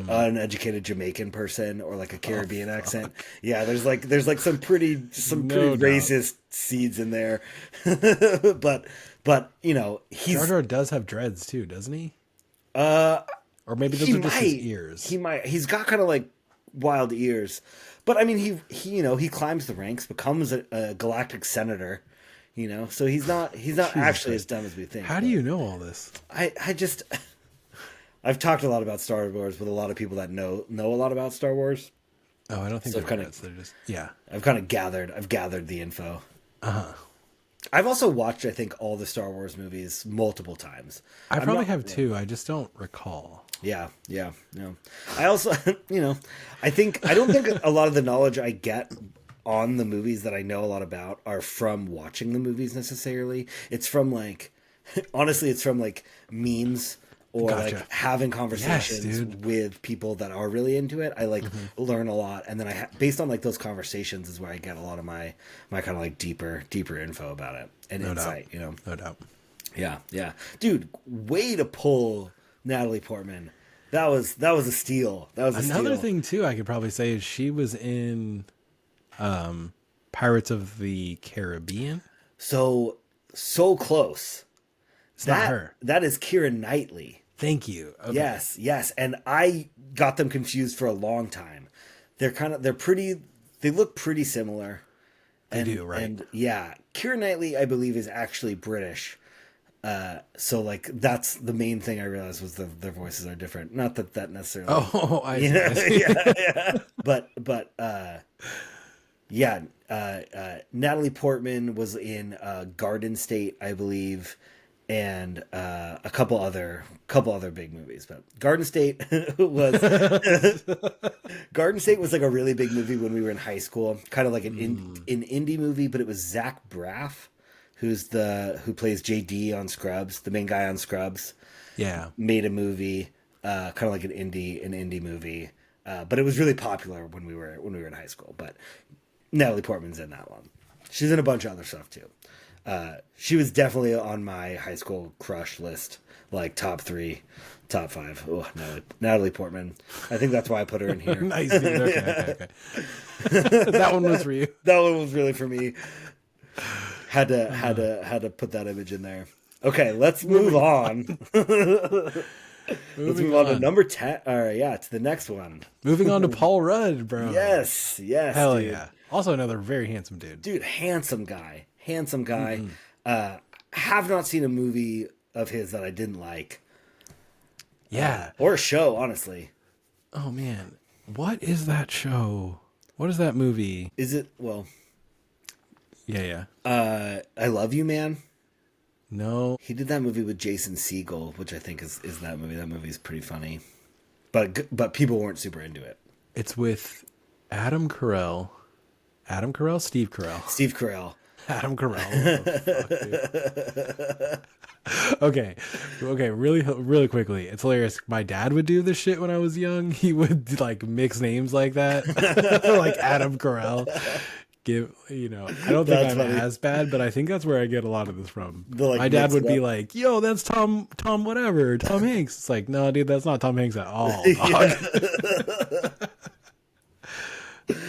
uneducated Jamaican person or like a Caribbean accent. Yeah, there's like some pretty No doubt. racist seeds in there. but he's Jar Jar does have dreads too, doesn't he? Or maybe those he are just his might. ears. He's got kind of like wild ears. But I mean he he climbs the ranks, becomes a galactic senator, so he's not actually as dumb as we think. How do you know all this? I just I've talked a lot about Star Wars with a lot of people that know a lot about Star Wars. Oh, I don't think So they're kinda- dreads. They're just I've kind of gathered the info. I've also watched I think all the Star Wars movies multiple times. I I'm probably not- have two. I just don't recall. Yeah. I also, I don't think a lot of the knowledge I get on the movies that I know a lot about are from watching the movies necessarily. It's from like, honestly, it's from like memes or Gotcha. like having conversations dude. with people that are really into it. I like learn a lot, and then based on like those conversations is where I get a lot of my kind of like deeper info about it and insight. No doubt. Yeah, dude, way to pull Natalie Portman. That was a steal. That was Another steal. thing too, I could probably say is she was in Pirates of the Caribbean. So close. It's not her. That is Keira Knightley. Thank you. Okay. Yes, and I got them confused for a long time. They look pretty similar. They do, right? And yeah, Keira Knightley, I believe, is actually British. So like that's the main thing I realized was their voices are different. Not that necessarily. Oh, I see. yeah. But Natalie Portman was in Garden State, I believe, and a couple other big movies. But Garden State was like a really big movie when we were in high school, kind of like an indie movie, but it was Zach Braff, who plays JD on Scrubs, the main guy on Scrubs. Yeah. Made a movie, kind of like an indie movie, but it was really popular when we were in high school. But Natalie Portman's in that one. She's in a bunch of other stuff too. She was definitely on my high school crush list, like top 3, top 5. Oh, Natalie Portman. I think that's why I put her in here. Nice, dude. Okay. That one was for you. That one was really for me. Had to put that image in there. Okay, let's move on. Let's move on to number 10. All right, yeah, to the next one. Moving on to Paul Rudd, bro. Yes, Hell dude. yeah. Also another very handsome dude. Dude, handsome guy. Handsome guy. Have not seen a movie of his that I didn't like. Yeah. Or a show, honestly. Oh, man. What is that show? What is that movie? Is it, well... Yeah. I Love You, Man? No. He did that movie with Jason Segel, which I think is that movie. That movie is pretty funny. But people weren't super into it. It's with Adam Carell. Adam Carell? Steve Carell. Steve Carell. Adam Carell. What the fuck, dude? Okay, really quickly. It's hilarious. My dad would do this shit when I was young. He would like mix names like that, like Adam Carell. I don't think I'm as bad, but I think that's where I get a lot of this from. My dad would be like, "Yo, that's Tom whatever, Tom Hanks." It's like, no, dude, that's not Tom Hanks at all.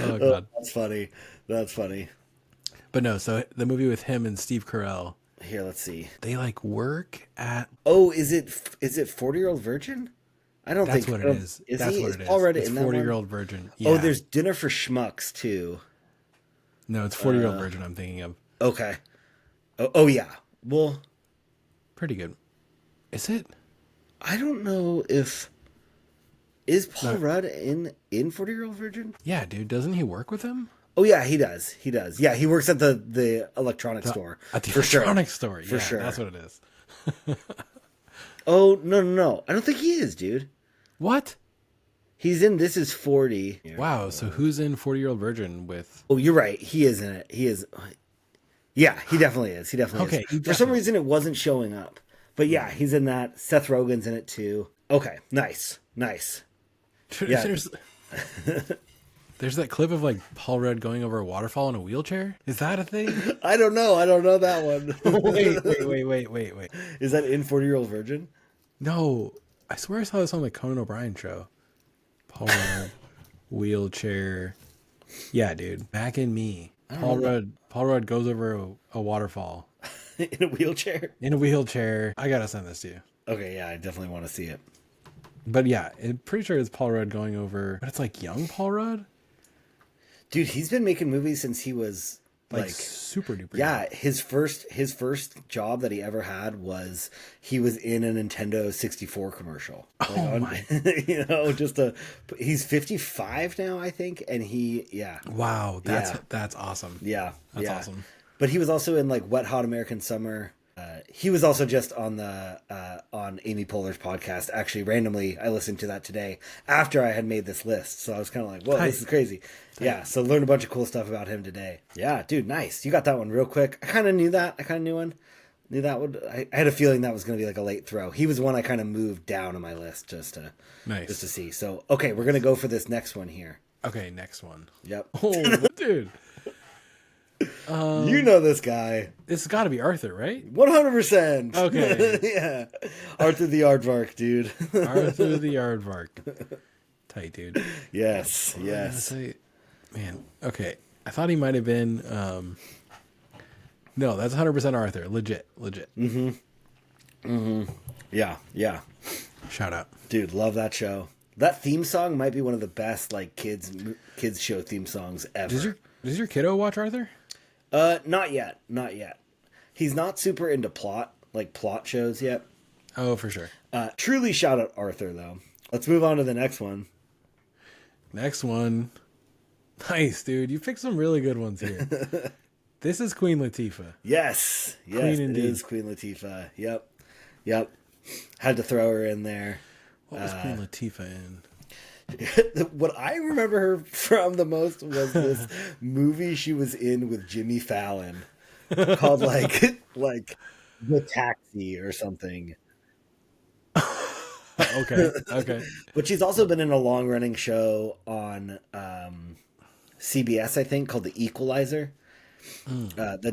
Oh god, That's funny. But no, so the movie with him and Steve Carell. Here, let's see. They like work at. Oh, is it 40-Year-Old Virgin? I don't think that's what it is. That's what it is. Already it's 40-Year-Old Virgin. Yeah. Oh, there's Dinner for Schmucks too. No, it's 40-Year-Old Virgin I'm thinking of. Okay. Oh yeah. Well, pretty good. Is it? I don't know if... Is Paul Rudd in 40-Year-Old Virgin? Yeah, dude. Doesn't he work with him? Oh yeah, he does. Yeah, he works at the electronics store. At the electronics store. Yeah, for sure. That's what it is. Oh, no. I don't think he is, dude. What? He's in This Is 40. Wow, so who's in 40-Year-Old Virgin with... Oh, you're right. He is in it. He is... Yeah, he definitely is. Okay, is. For some reason, it wasn't showing up. But yeah, he's in that. Seth Rogen's in it, too. Okay, nice. Yeah. There's that clip of, like, Paul Rudd going over a waterfall in a wheelchair. Is that a thing? I don't know that one. Wait. Is that in 40-Year-Old Virgin? No. I swear I saw this on the Conan O'Brien show. Paul Rudd, wheelchair. Yeah, dude. Back in Me. Paul Rudd goes over a waterfall. In a wheelchair? In a wheelchair. I gotta send this to you. Okay, yeah, I definitely want to see it. But yeah, I'm pretty sure it's Paul Rudd going over... But it's like young Paul Rudd? Dude, he's been making movies since he was... Like super duper. Yeah, his first job that he ever had was he was in a Nintendo 64 commercial. My! He's 55 now, I think, and Wow, that's awesome. Yeah, that's awesome. But he was also in like Wet Hot American Summer. He was also just on on Amy Poehler's podcast. Actually, randomly, I listened to that today after I had made this list. So I was kind of like, "Whoa, this is crazy." Yeah, so learned a bunch of cool stuff about him today. Yeah, dude, nice. You got that one real quick. I kind of knew that. Knew that would. I had a feeling that was going to be like a late throw. He was one I kind of moved down on my list just to see. So okay, we're gonna go for this next one here. Okay, next one. Yep. Oh, dude. You know this guy. It's got to be Arthur, right? 100%. Okay. Yeah. Arthur the Aardvark, dude. Arthur the Aardvark. Tight, dude. Yes. Man, okay. I thought he might have been... No, that's 100% Arthur. Legit. Yeah. Shout out. Dude, love that show. That theme song might be one of the best like kids show theme songs ever. Does your kiddo watch Arthur? Not yet. He's not super into plot shows yet. Oh, for sure. Truly shout out Arthur though. Let's move on to the next one. Nice, dude. You picked some really good ones here. This is Queen Latifah. Yes, Queen indeed. It is Queen Latifah. Yep. Had to throw her in there. What was Queen Latifah in? What I remember her from the most was this movie she was in with Jimmy Fallon called like The Taxi or something. Okay. But she's also been in a long running show on CBS, I think, called The Equalizer. That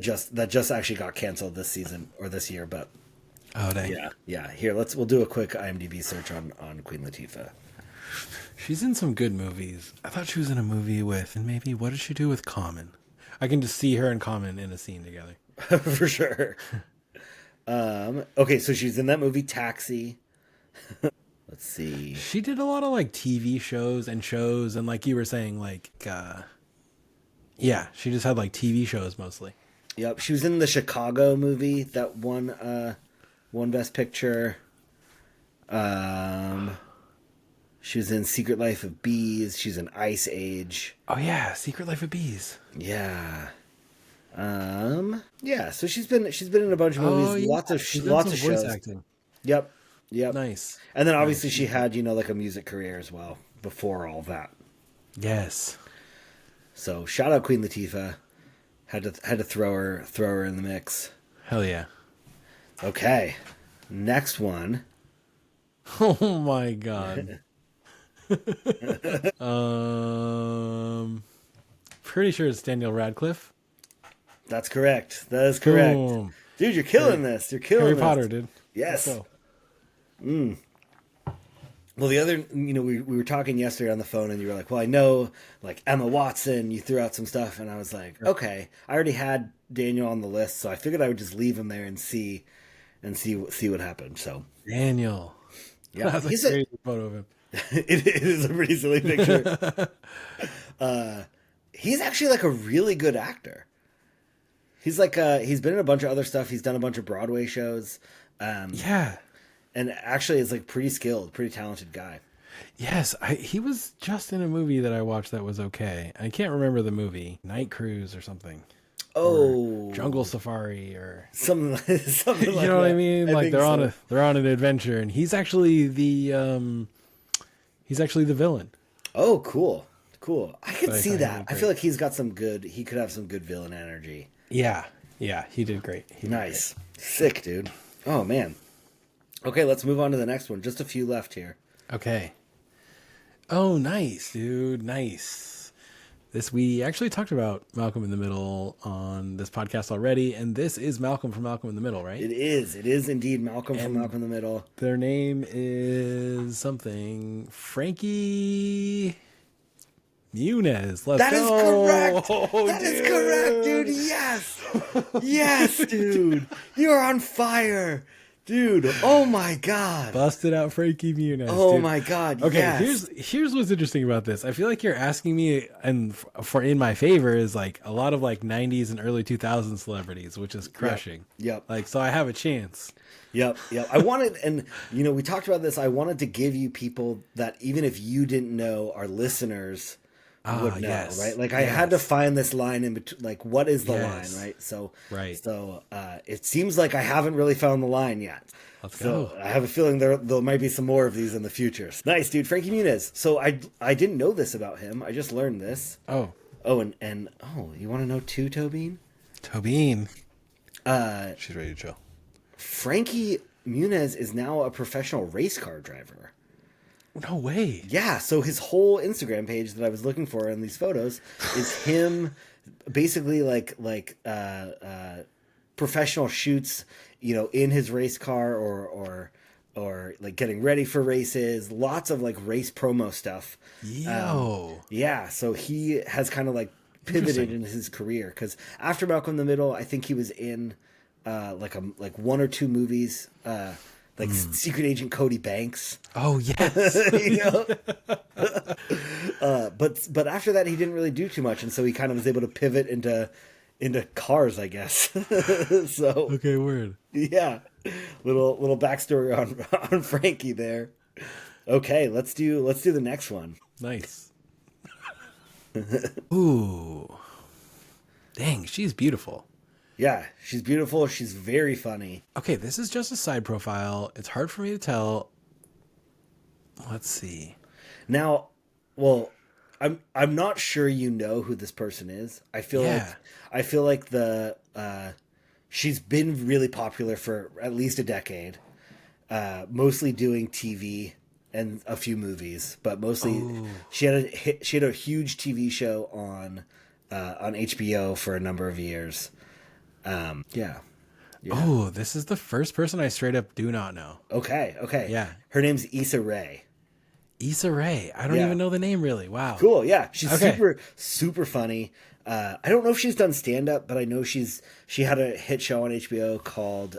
just actually got canceled this season or this year, but dang. Yeah. Here, we'll do a quick IMDb search on Queen Latifah. She's in some good movies. I thought she was in a movie with, and maybe what did she do with Common? I can just see her and Common in a scene together. For sure. Okay, so she's in that movie Taxi. Let's see. She did a lot of like TV shows and like you were saying, like yeah, she just had like TV shows mostly. Yep, she was in the Chicago movie that won Best Picture. Um, she was in Secret Life of Bees. She's in Ice Age. Oh yeah, Secret Life of Bees. Yeah. Yeah, so she's been in a bunch of movies, Oh yeah, lots of voice shows. acting. Yep. Yep. Nice. And then obviously Nice. she had, like a music career as well before all that. Yes. So shout out Queen Latifah. Had to throw her in the mix. Hell yeah. Okay. Next one. Oh my god. Pretty sure it's Daniel Radcliffe. That's correct. That is correct. Boom. Dude, you're killing this. You're killing Harry this. Potter, dude. Yes. Let's go. Well, the other, we were talking yesterday on the phone, and you were like, "Well, I know, like Emma Watson." You threw out some stuff, and I was like, "Okay, I already had Daniel on the list, so I figured I would just leave him there and see what happened." So Daniel. yeah, That's a crazy photo of him. it is a pretty silly picture. He's actually like a really good actor. He's like he's been in a bunch of other stuff. He's done a bunch of Broadway shows. Yeah. And actually is like pretty skilled, pretty talented guy. Yes, he was just in a movie that I watched that was okay. I can't remember the movie. Night Cruise or something. Oh, Or Jungle Safari or something like you that. know what I mean? I Like think they're on an adventure, and he's actually the villain. Oh, cool. I could But I see thought he that. did I feel like he could have some good villain energy. Yeah, he did great. Nice. Sick, dude. Oh man. Okay, let's move on to the next one. Just a few left here. Okay. Oh, nice, dude. Nice. We actually talked about Malcolm in the Middle on this podcast already, and this is Malcolm from Malcolm in the Middle, right? It is indeed Malcolm from Malcolm in the Middle. Their name is something Frankie Muniz. That is correct. Oh, That is correct, dude. Yes. Yes, dude. You're on fire. Dude, oh my god. Busted out Frankie Muniz. Oh dude. my god. Okay, yes. here's what's interesting about this. I feel like you're asking me, and for in my favor is like a lot of like 90s and early 2000s celebrities, which is crushing. Yep. Like, so I have a chance. Yep. I wanted, and we talked about this. I wanted to give you people that even if you didn't know, our listeners would know, yes. right? Like I had to find this line in between. Like, what is the Yes. line, right? So, Right. So it seems like I haven't really found the line yet. Let's So go. I have a feeling there might be some more of these in the future. Nice, dude. Frankie Muniz. So I didn't know this about him. I just learned this. Oh, And you want to know too, Tobin? Tobin. She's ready to chill. Frankie Muniz is now a professional race car driver. No way. Yeah, so his whole Instagram page that I was looking for in these photos is him basically like professional shoots, in his race car or like getting ready for races, lots of like race promo stuff. Yo. Yeah, so he has kind of like pivoted in his career cuz after Malcolm in the Middle, I think he was in like one or two movies Secret Agent Cody Banks. Oh yes. But after that, he didn't really do too much, and so he kind of was able to pivot into cars, I guess. So Okay, word. yeah, little backstory on Frankie there. Okay, let's do the next one. Nice. Ooh. Dang, she's beautiful. Yeah, she's beautiful. She's very funny. Okay, this is just a side profile. It's hard for me to tell. Let's see. Now, well, I'm not sure you know who this person is. I feel like the she's been really popular for at least a decade. Mostly doing TV and a few movies, but mostly she had a huge TV show on HBO for a number of years. Yeah. Oh, this is the first person I straight up do not know. Okay. Yeah. Her name's Issa Rae. Issa Rae. I don't Yeah. even know the name really. Wow. Cool. Yeah, she's Okay. super funny. I don't know if she's done stand up, but I know she had a hit show on HBO called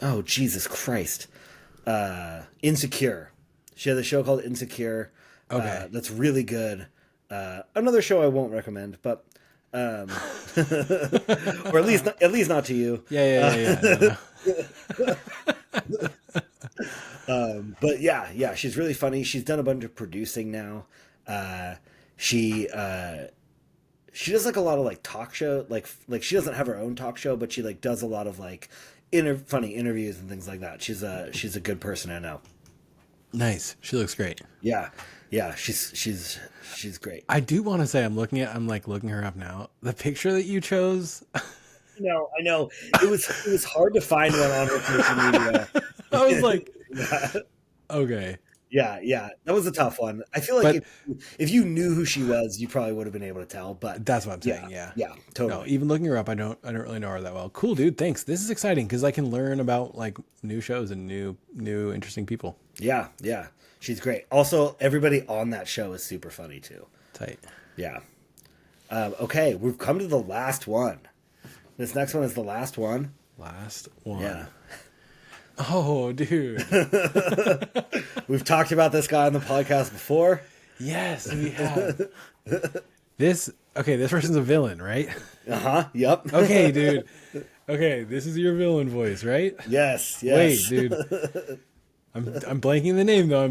oh Jesus Christ, Insecure. She has a show called Insecure. Okay. That's really good. Another show I won't recommend, but or at least not to you. Yeah. But yeah, she's really funny. She's done a bunch of producing now. She does like a lot of like talk show, like she doesn't have her own talk show, but she like does a lot of like funny interviews and things like that. She's a good person, I know. Nice. She looks great. Yeah, she's great. I do want to say I'm looking her up now. The picture that you chose. No, I know it was hard to find one on her social media. I was like, yeah. Okay. Yeah, that was a tough one. I feel like if you knew who she was, you probably would have been able to tell. But that's what I'm saying. Yeah, totally. No, even looking her up, I don't really know her that well. Cool, dude. Thanks. This is exciting because I can learn about like new shows and new interesting people. Yeah, she's great. Also, everybody on that show is super funny too. Tight. Yeah. Okay, we've come to the last one. This next one is the last one. Last one. Yeah. Oh, dude. We've talked about this guy on the podcast before. Yes, we have. This person's a villain, right? Yep. Okay, dude. Okay, this is your villain voice, right? Yes. Wait, dude. I'm blanking the name though.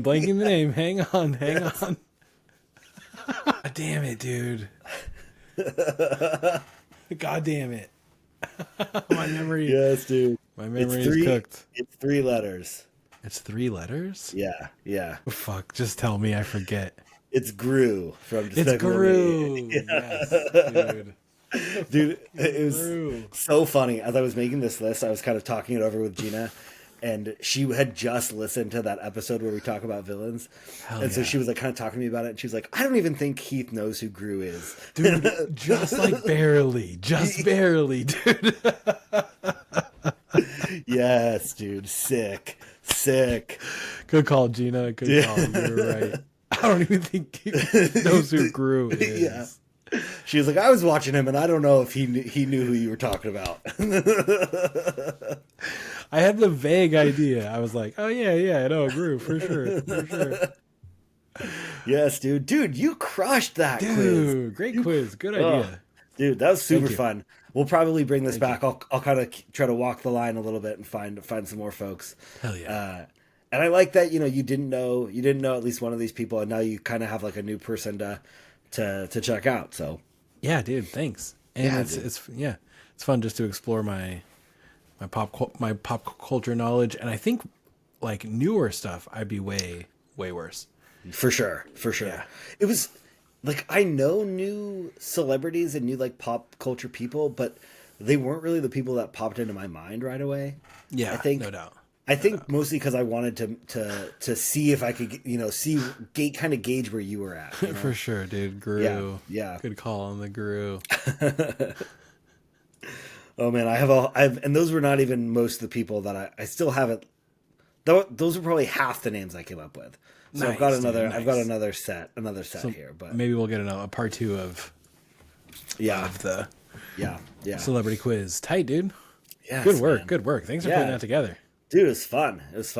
Hang on. God damn it, dude. God damn it. My memory. Yes, dude. My memory is cooked. It's 3 letters. It's 3 letters? Yeah. Fuck, just tell me I forget. It's Gru from It's Gru. Yes, dude. Dude, it was so funny. As I was making this list, I was kind of talking it over with Gina, and she had just listened to that episode where we talk about villains. So she was like kind of talking to me about it, and she was like, I don't even think Heath knows who Gru is. Dude, just like barely. Just barely, dude. Yes, dude. Sick. Good call, Gina. Good call. You're right. I don't even think he knows who Gru is. Yeah. She was like, I was watching him, and I don't know if he knew who you were talking about. I had the vague idea. I was like, oh, yeah, I know, Gru, for sure. Yes, dude. Dude, you crushed that quiz. Dude, great quiz. Good idea. Dude, that was super fun. We'll probably bring this back. I'll kind of try to walk the line a little bit and find some more folks. Hell yeah. And I like that, you didn't know at least one of these people, and now you kind of have like a new person to check out. So yeah, dude, thanks. And it's fun just to explore my pop culture knowledge, and I think like newer stuff I'd be way worse. For sure. Yeah. It was like, I know new celebrities and new like pop culture people, but they weren't really the people that popped into my mind right away. Yeah, I think, no doubt. I think mostly because I wanted to see if I could, kind of gauge where you were at. For sure, dude. Gru. Yeah. Good call on the Gru. Oh man, and those were not even most of the people that I still haven't. Those were probably half the names I came up with. So Nice, I've got dude, another set so here, but maybe we'll get a part 2 of the celebrity quiz. Tight, dude. Yeah, Good work. Thanks for putting that together. Dude, it was fun. I was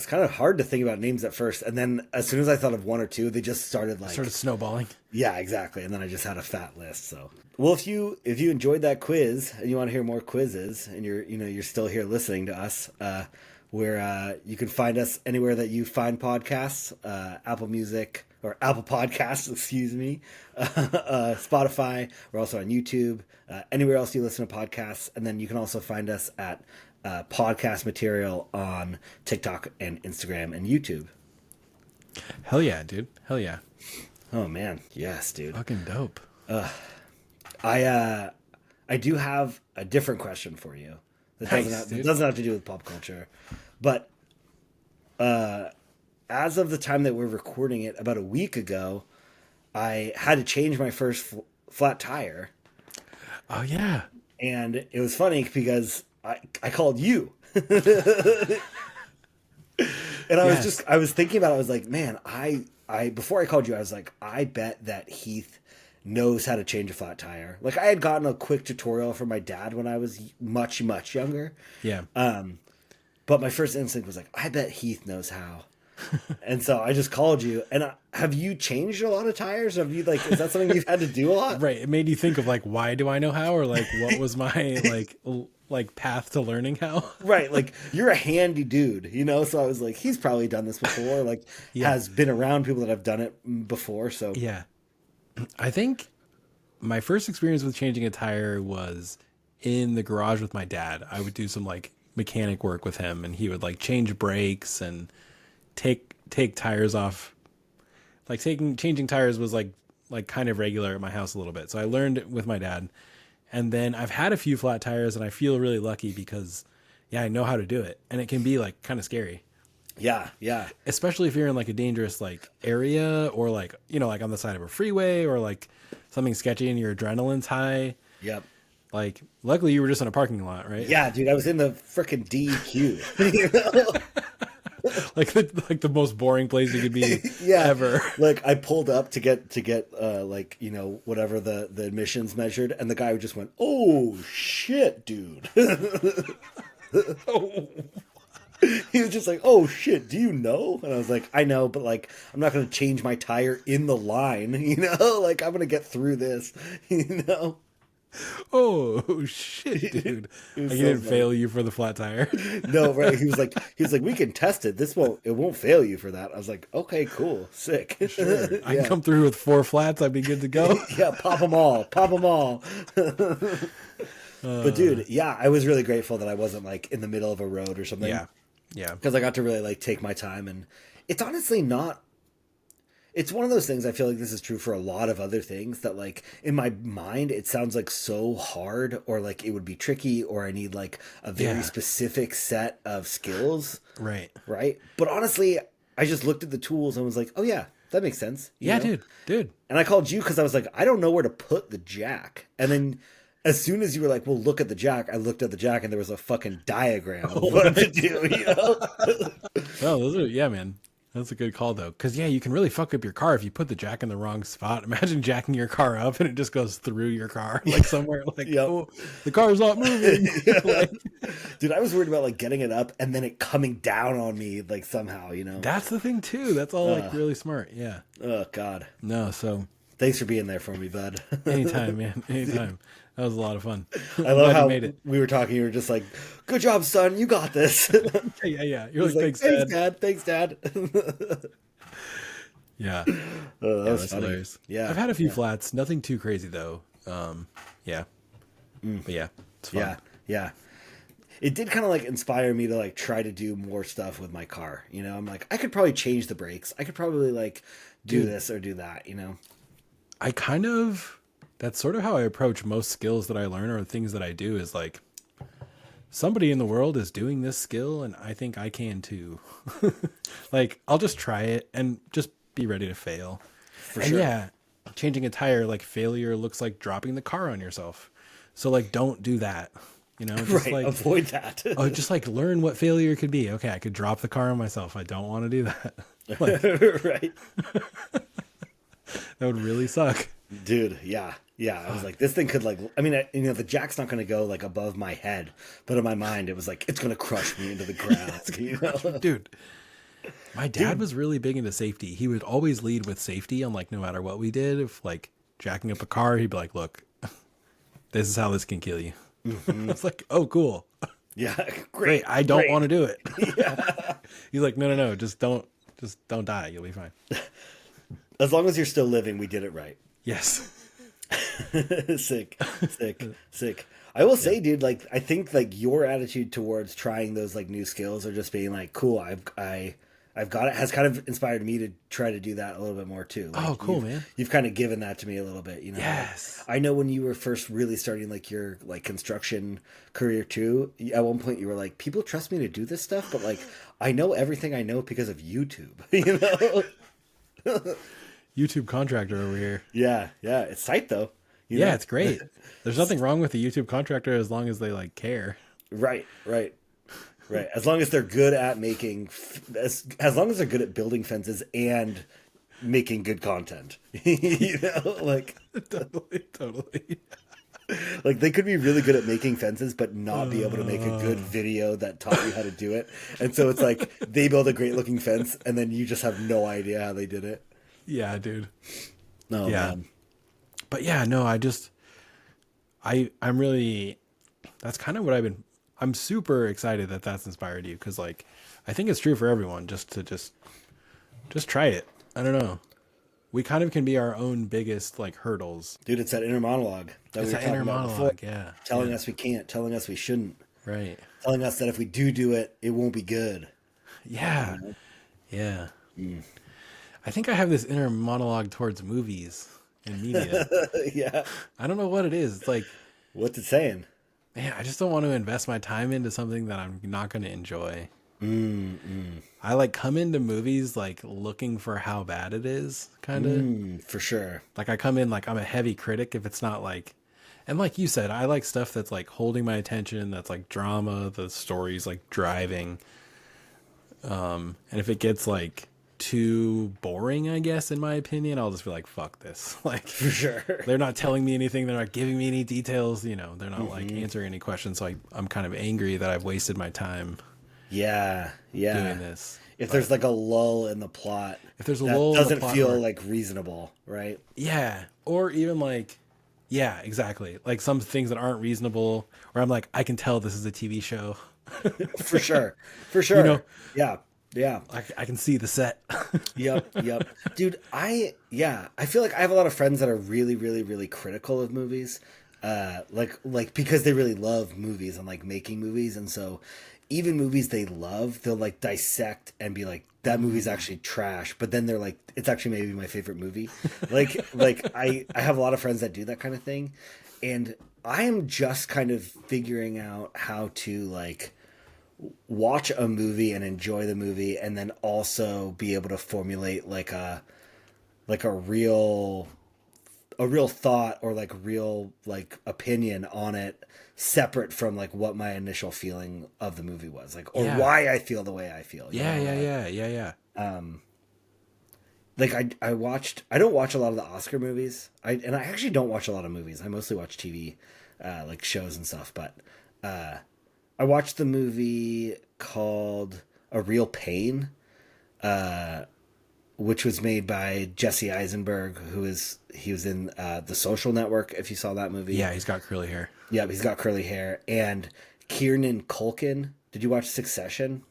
kind of hard to think about names at first, and then as soon as I thought of 1 or 2, they just started snowballing. Yeah, exactly. And then I just had a fat list. So, well, if you enjoyed that quiz and you want to hear more quizzes, and you're still here listening to us, where you can find us anywhere that you find podcasts, Apple Music or Apple Podcasts, excuse me, Spotify. We're also on YouTube, anywhere else you listen to podcasts, and then you can also find us at podcast material on TikTok and Instagram and YouTube. Hell yeah, dude. Hell yeah. Oh man, yes, dude. Fucking dope. I do have a different question for you. That doesn't have to do with pop culture, but as of the time that we're recording it, about a week ago, I had to change my first flat tire. Oh yeah. And it was funny because I called you. And Yes. I was thinking about it. I was like, man, before I called you, I was like, I bet that Heath knows how to change a flat tire. Like I had gotten a quick tutorial from my dad when I was much, much younger. Yeah. But my first instinct was like, I bet Heath knows how. And so I just called you. And have you changed a lot of tires? Have you like, is that something you've had to do a lot? Right. It made you think of like, why do I know how? Or like, what was my like path to learning how? Right. Like you're a handy dude, you know? So I was like, he's probably done this before. Like has been around people that have done it before. So Yeah. I think my first experience with changing a tire was in the garage with my dad. I would do some like mechanic work with him, and he would like change brakes and take tires off. Like changing tires was like kind of regular at my house a little bit. So I learned it with my dad. And then I've had a few flat tires, and I feel really lucky because I know how to do it. And it can be like kind of scary. yeah, yeah. Especially if you're in like a dangerous like area, or like, like on the side of a freeway, or like something sketchy and your adrenaline's high. Yep. Like, luckily you were just in a parking lot, right? Yeah, dude, I was in the frickin' DEQ. You know? like the most boring place you could be Yeah. ever. Like I pulled up to get like, whatever the admissions measured, and the guy just went, "Oh shit, dude." He was just like, "Oh shit, do you know?" And I was like, "I know, but like I'm not going to change my tire in the line, Like I'm going to get through this, Oh shit, dude! Like, he didn't fail you for the flat tire. No, right. He was like, we can test it. It won't fail you for that. I was like, okay, cool. Sick. Sure. I can come through with 4 flats. I'd be good to go. Yeah. Pop them all. But dude, yeah, I was really grateful that I wasn't like in the middle of a road or something. Yeah. Yeah. Because I got to really like take my time, and it's honestly not. It's one of those things. I feel like this is true for a lot of other things that like in my mind, it sounds like so hard, or like it would be tricky, or I need like a very specific set of skills. Right. Right. But honestly, I just looked at the tools and was like, oh yeah, that makes sense. you Yeah, know? dude. And I called you because I was like, I don't know where to put the jack. And then as soon as you were like, well, look at the jack, I looked at the jack and there was a fucking diagram of what to do, Well, man. That's a good call though. Cause you can really fuck up your car if you put the jack in the wrong spot. Imagine jacking your car up and it just goes through your car like somewhere like, oh, the car's not moving. Like, dude, I was worried about like getting it up and then it coming down on me like somehow, That's the thing too. That's all like really smart. Yeah. Oh God. No. So thanks for being there for me, bud. anytime, man. Anytime. That was a lot of fun. I love how you made it. we were talking. You were just like, "Good job, son. You got this." Yeah. You're like, thanks, Dad. Thanks, Dad. Yeah. That was That's funny. hilarious. Yeah. I've had a few flats. Nothing too crazy though. Yeah. But yeah, it's fun. Yeah. It did kind of like inspire me to like try to do more stuff with my car. I'm like, I could probably change the brakes. I could probably like do this or do that. I that's sort of how I approach most skills that I learn or things that I do is like, somebody in the world is doing this skill and I think I can too. Like, I'll just try it and just be ready to fail. For sure. Yeah, changing a tire, like failure looks like dropping the car on yourself. So like, don't do that. Just right. like Avoid that. just like learn what failure could be. Okay, I could drop the car on myself. I don't want to do that. Like, Right. that would really suck. Dude, yeah. I was like, this thing could like, I mean, the jack's not going to go like above my head, but in my mind, it was like, it's going to crush me into the ground. Dude, my dad was really big into safety. He would always lead with safety on like, no matter what we did, if like jacking up a car, he'd be like, look, this is how this can kill you. Mm-hmm. I was like, oh, cool. Yeah. Great. I don't want to do it. Yeah. He's like, no, just don't die. You'll be fine. As long as you're still living, we did it right. Yes. Sick. I will say, dude, like, I think like your attitude towards trying those like new skills or just being like, cool, I've got it, has kind of inspired me to try to do that a little bit more too. Like, oh, cool, man. You've kind of given that to me a little bit, Yes. Like, I know when you were first really starting like your like construction career too, at one point you were like, people trust me to do this stuff, but like, I know everything I know because of YouTube, YouTube contractor over here. Yeah. It's tight though. Yeah, it's great. There's nothing wrong with a YouTube contractor as long as they like care. Right. Right. As long as they're good at making, as long as they're good at building fences and making good content, you know, like Totally. like they could be really good at making fences, but not be able to make a good video that taught you how to do it. And so it's like they build a great looking fence, and then you just have no idea how they did it. Yeah, dude. Oh, Yeah. man. But yeah, no, I'm really, that's kind of what I'm super excited that that's inspired you. Cause like, I think it's true for everyone just to just try it. I don't know. We kind of can be our own biggest like hurdles. Dude, it's that inner monologue that we were talking about before. Yeah. Telling us we can't, telling us we shouldn't, Right. telling us that if we do it, it won't be good. Yeah. You know? Yeah. I think I have this inner monologue towards movies and media. Yeah. I don't know what it is. It's like, What's it saying? man, I just don't want to invest my time into something that I'm not going to enjoy. I like come into movies like looking for how bad it is, kind of. For sure. Like I come in like I'm a heavy critic if it's not like, and like you said, I like stuff that's like holding my attention, that's like drama, the story's like driving. And if it gets like too boring, I guess, in my opinion, I'll just be like, fuck this. Like, For sure. they're not telling me anything. They're not giving me any details. You know, they're not like answering any questions. So I'm kind of angry that I've wasted my time Yeah. Yeah. doing this. If there's like a lull in the plot, If there's a that lull in the doesn't plot feel where- like reasonable, right? Yeah. Or even like, yeah, exactly. Like some things that aren't reasonable, where I'm like, I can tell this is a TV show. For sure. For sure. You know? Yeah. Yeah. I can see the set. Yep. Dude, I feel like I have a lot of friends that are really, really, really critical of movies. Like because they really love movies and like making movies, and so even movies they love, they'll like dissect and be like, that movie's actually trash, but then they're like, it's actually maybe my favorite movie. like I have a lot of friends that do that kind of thing, and I am just kind of figuring out how to like watch a movie and enjoy the movie, and then also be able to formulate like a real thought or like real like opinion on it, separate from like what my initial feeling of the movie was, like, or why I feel the way I feel. Yeah. Like I don't watch a lot of the Oscar movies. I actually don't watch a lot of movies. I mostly watch TV, like shows and stuff. But I watched the movie called A Real Pain, which was made by Jesse Eisenberg, he was in The Social Network, if you saw that movie. Yeah, he's got curly hair. Yeah, he's got curly hair. And Kieran Culkin. Did you watch Succession?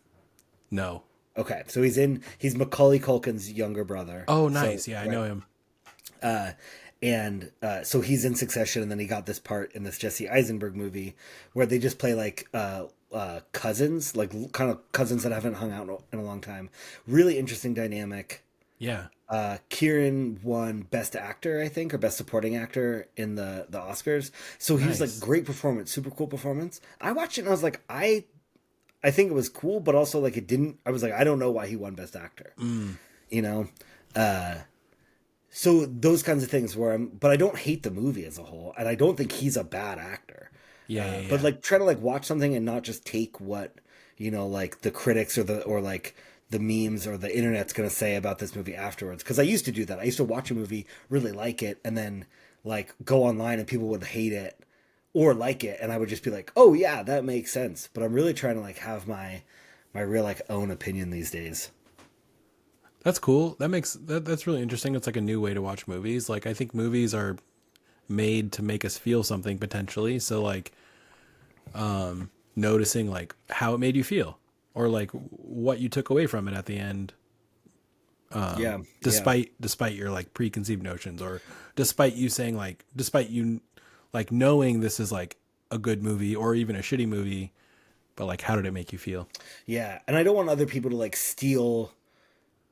No. Okay, so he's Macaulay Culkin's younger brother. Oh, nice. So, yeah, right. I know him. And so he's in Succession, and then he got this part in this Jesse Eisenberg movie where they just play like cousins, like kind of cousins that haven't hung out in a long time. Really interesting dynamic. Yeah. Kieran won Best Actor, I think, or Best Supporting Actor in the Oscars. So he was like, great performance, super cool performance. I watched it and I was like, I think it was cool, but also like it didn't. I was like, I don't know why he won Best Actor. You know. So those kinds of things but I don't hate the movie as a whole, and I don't think he's a bad actor. Yeah. But like try to like watch something and not just take what, you know, like the critics or like the memes or the internet's going to say about this movie afterwards. Because I used to do that. I used to watch a movie, really like it, and then like go online and people would hate it or like it, and I would just be like, oh yeah, that makes sense. But I'm really trying to like have my real like own opinion these days. That's cool. That's really interesting. It's like a new way to watch movies. Like I think movies are made to make us feel something potentially. So like noticing like how it made you feel or like what you took away from it at the end. Despite your like preconceived notions, or despite you saying like, despite you like knowing this is like a good movie or even a shitty movie, but like, how did it make you feel? Yeah. And I don't want other people to like steal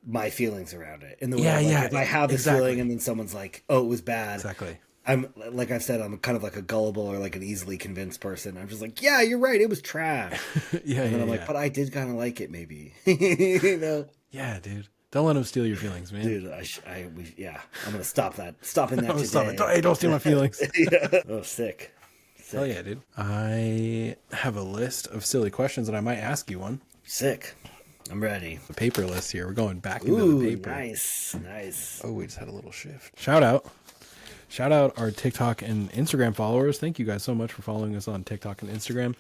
my feelings around it in the way if I have this feeling and then someone's like, oh, it was bad. Exactly. I'm like I've said, I'm kind of like a gullible or like an easily convinced person. I'm just like, yeah, you're right, it was trash. And I'm like, but I did kind of like it, maybe. You know? Yeah, dude. Don't let them steal your feelings, man. Dude, I'm gonna stop that. Stopping that today. Stop it. Hey, don't steal my feelings. Yeah. Oh, sick. Hell yeah, dude. I have a list of silly questions and I might ask you one. Sick. I'm ready. The paper list here. We're going back into the paper. Nice. Oh, we just had a little shift. Shout out our TikTok and Instagram followers. Thank you guys so much for following us on TikTok and Instagram.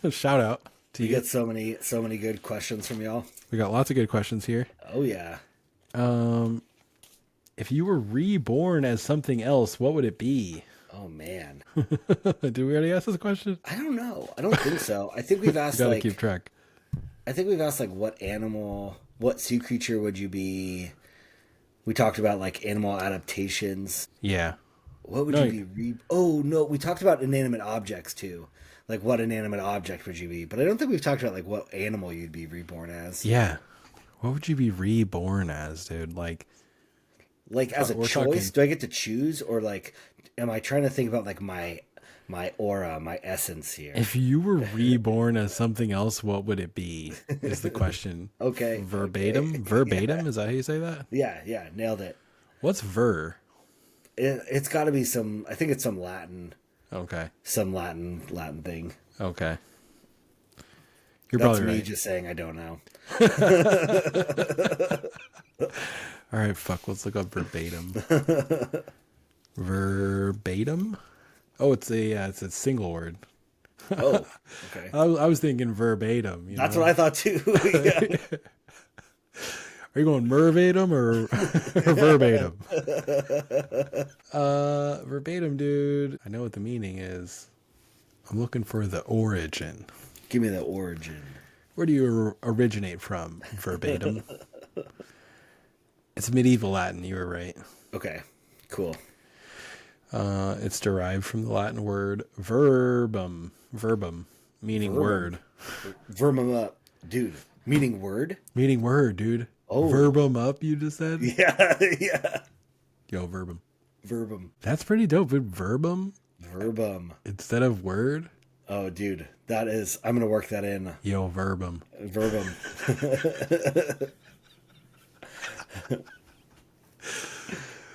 Shout out to you. You get so many good questions from y'all. We got lots of good questions here. Oh yeah. If you were reborn as something else, what would it be? Oh man. Did we already ask this question? I don't know. I don't think so. I think we've asked Gotta keep track. I think we've asked like what animal, what sea creature would you be? We talked about like animal adaptations. Yeah. What would you be? Oh no, we talked about inanimate objects too. Like what inanimate object would you be? But I don't think we've talked about like what animal you'd be reborn as. Yeah. What would you be reborn as, dude? Like as a choice? Do I get to choose, or like am I trying to think about like my aura, my essence here? If you were reborn as something else, what would it be? Is the question. Okay. Verbatim? Okay. Verbatim? Is that how you say that? Yeah, nailed it. What's ver? It's got to be some. I think it's some Latin. Okay. Some Latin thing. Okay. You're That's probably me right. just saying I don't know. All right, fuck. Let's look up verbatim. Verbatim? Oh, it's a single word. Oh, okay. I was thinking verbatim. That's what I thought too. Yeah. Are you going verbatim or verbatim? Verbatim, dude. I know what the meaning is. I'm looking for the origin. Give me the origin. Where do you originate from? Verbatim. It's medieval Latin. You were right. Okay, cool. It's derived from the Latin word verbum, meaning word. Verbum up, dude. Meaning word? Meaning word, dude. Oh. Verbum up, you just said? Yeah. Yo, verbum. Verbum. That's pretty dope, dude. Verbum? Verbum. Instead of word? Oh, dude. That is, I'm going to work that in. Yo, verbum. Verbum.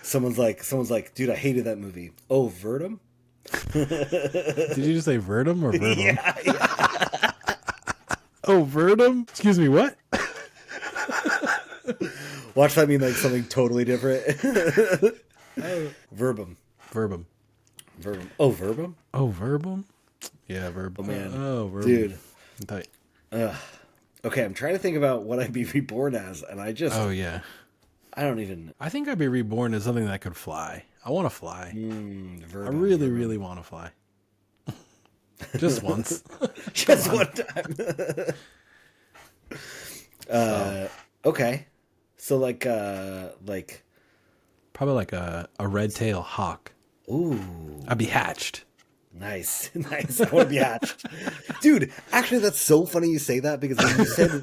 Someone's like, dude, I hated that movie. Oh, Verdum? Did you just say verdum or verbum? Yeah. Oh, verdum? Excuse me, what? Watch that mean like something totally different. Verbum. Verbum. Oh, verbum? Oh, verbum? Yeah, verbum. Oh, man. Oh, verbum. Dude. Tight. Okay, I'm trying to think about what I'd be reborn as, and I just... Oh, yeah. I don't even... I think I'd be reborn as something that could fly. I want to fly. Verbum, I really want to fly. Just once. Just one time. Okay. So like probably like a red-tailed hawk. Ooh. I'd be hatched. Nice. I want to be hatched. Dude, actually that's so funny you say that, because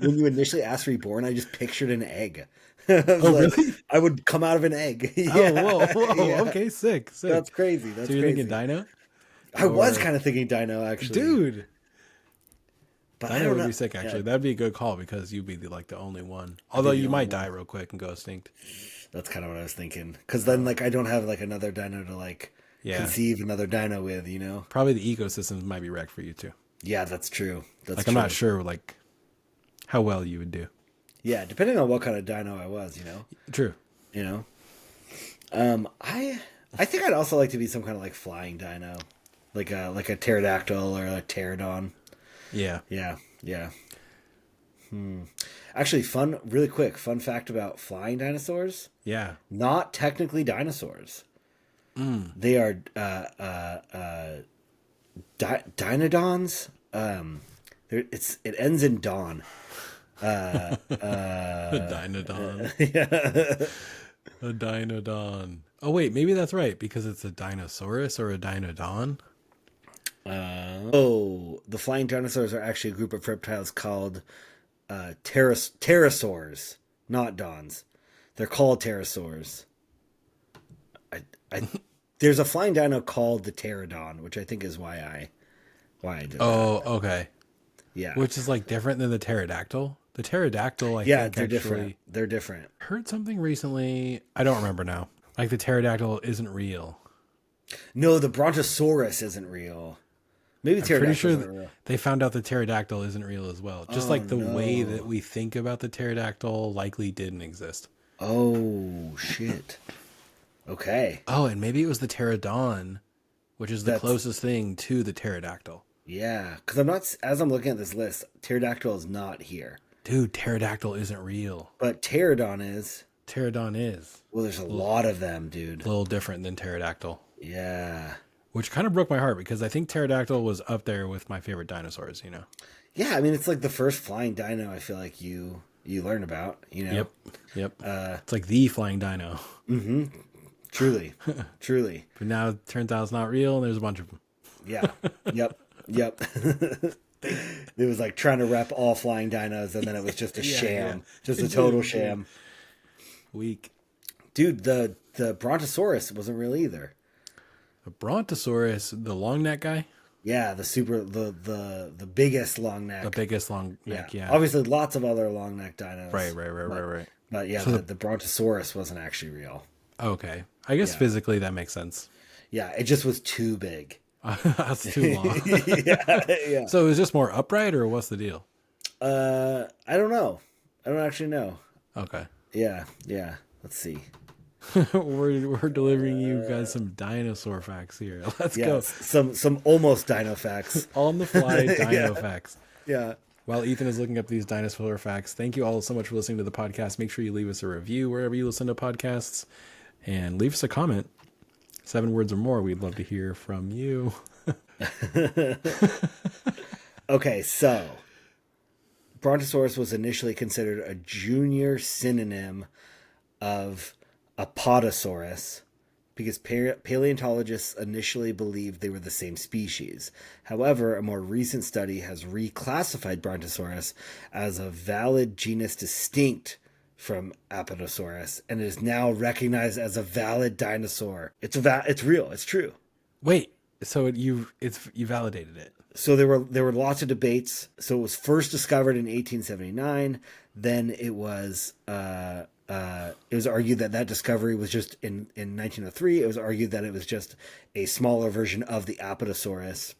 when you initially asked reborn, I just pictured an egg. Really? I would come out of an egg. Yeah. Oh, whoa. Yeah. Okay, sick. That's crazy. So you're thinking dino? I was kind of thinking dino, actually. Dude. But Dino I don't would know. be sick, actually. Yeah. That'd be a good call, because you'd be like the only one. Although you might die real quick and go extinct. That's kind of what I was thinking. Because then like I don't have like another dino to like conceive another dino with, you know? Probably the ecosystems might be wrecked for you too. Yeah, that's true. That's I'm not sure like how well you would do. Yeah, depending on what kind of dino I was, you know? True. You know? I think I'd also like to be some kind of like flying dino. Like a pterodactyl or a pterodon. Yeah. Yeah. Actually, really quick fun fact about flying dinosaurs. Yeah. Not technically dinosaurs. They are dinodons. It ends in don. A dinodon. Yeah. A dinodon. Oh wait, maybe that's right, because it's a dinosaurus or a dinodon. The flying dinosaurs are actually a group of reptiles called pterosaurs, not dons. They're called pterosaurs. There's a flying dino called the pterodon, which I think is why I did that. Oh, okay. Yeah. Which is like different than the pterodactyl. The pterodactyl, I yeah, think they're actually different. They're different. heard something recently. I don't remember now. Like the pterodactyl isn't real. No, the Brontosaurus isn't real. Maybe I'm pretty pterodactyls sure aren't real. they found out the pterodactyl isn't real as well. Just Oh like the way no. that we think about the pterodactyl likely didn't exist. Oh shit. Okay. Oh, and maybe it was the pterodon, which is the That's closest thing to the pterodactyl. yeah. Because I'm not as I'm looking at this list, pterodactyl is not here, Dude, pterodactyl isn't real. but pterodon is. Pterodon is Well, there's a lot of them, dude. a little different than pterodactyl, Yeah. which kind of broke my heart because I think pterodactyl was up there with my favorite dinosaurs, you know? Yeah, I mean it's like the first flying dino I feel like you learn about, you know. Yep. It's like the flying dino. Truly. Truly. But now it turns out it's not real and there's a bunch of them. Yeah. Yep. Yep. It was like trying to rep all flying dinos and then it was just a sham. Yeah. Just a total sham. Weak. Dude, the Brontosaurus wasn't real either. The Brontosaurus, the long neck guy? Yeah, the biggest long neck. The biggest long neck, yeah. Obviously lots of other long neck dinos. Right. But yeah, So the Brontosaurus wasn't actually real. Okay. I guess physically that makes sense. Yeah, it just was too big. That's too long. Yeah. So is this more upright or what's the deal? I don't know. I don't actually know. Okay. Yeah. Let's see. we're delivering you guys some dinosaur facts here. Let's go. Some almost dino facts. On the fly dino facts. Yeah. While Ethan is looking up these dinosaur facts, thank you all so much for listening to the podcast. Make sure you leave us a review wherever you listen to podcasts and leave us a comment. 7 words or more. We'd love to hear from you. Okay, so Brontosaurus was initially considered a junior synonym of Apatosaurus because paleontologists initially believed they were the same species. However, a more recent study has reclassified Brontosaurus as a valid genus distinct from Apatosaurus and is now recognized as a valid dinosaur. It's real. It's true. Wait, so you validated it. So there were lots of debates. So it was first discovered in 1879. Then it was argued that discovery was just in 1903. It was argued that it was just a smaller version of the Apatosaurus.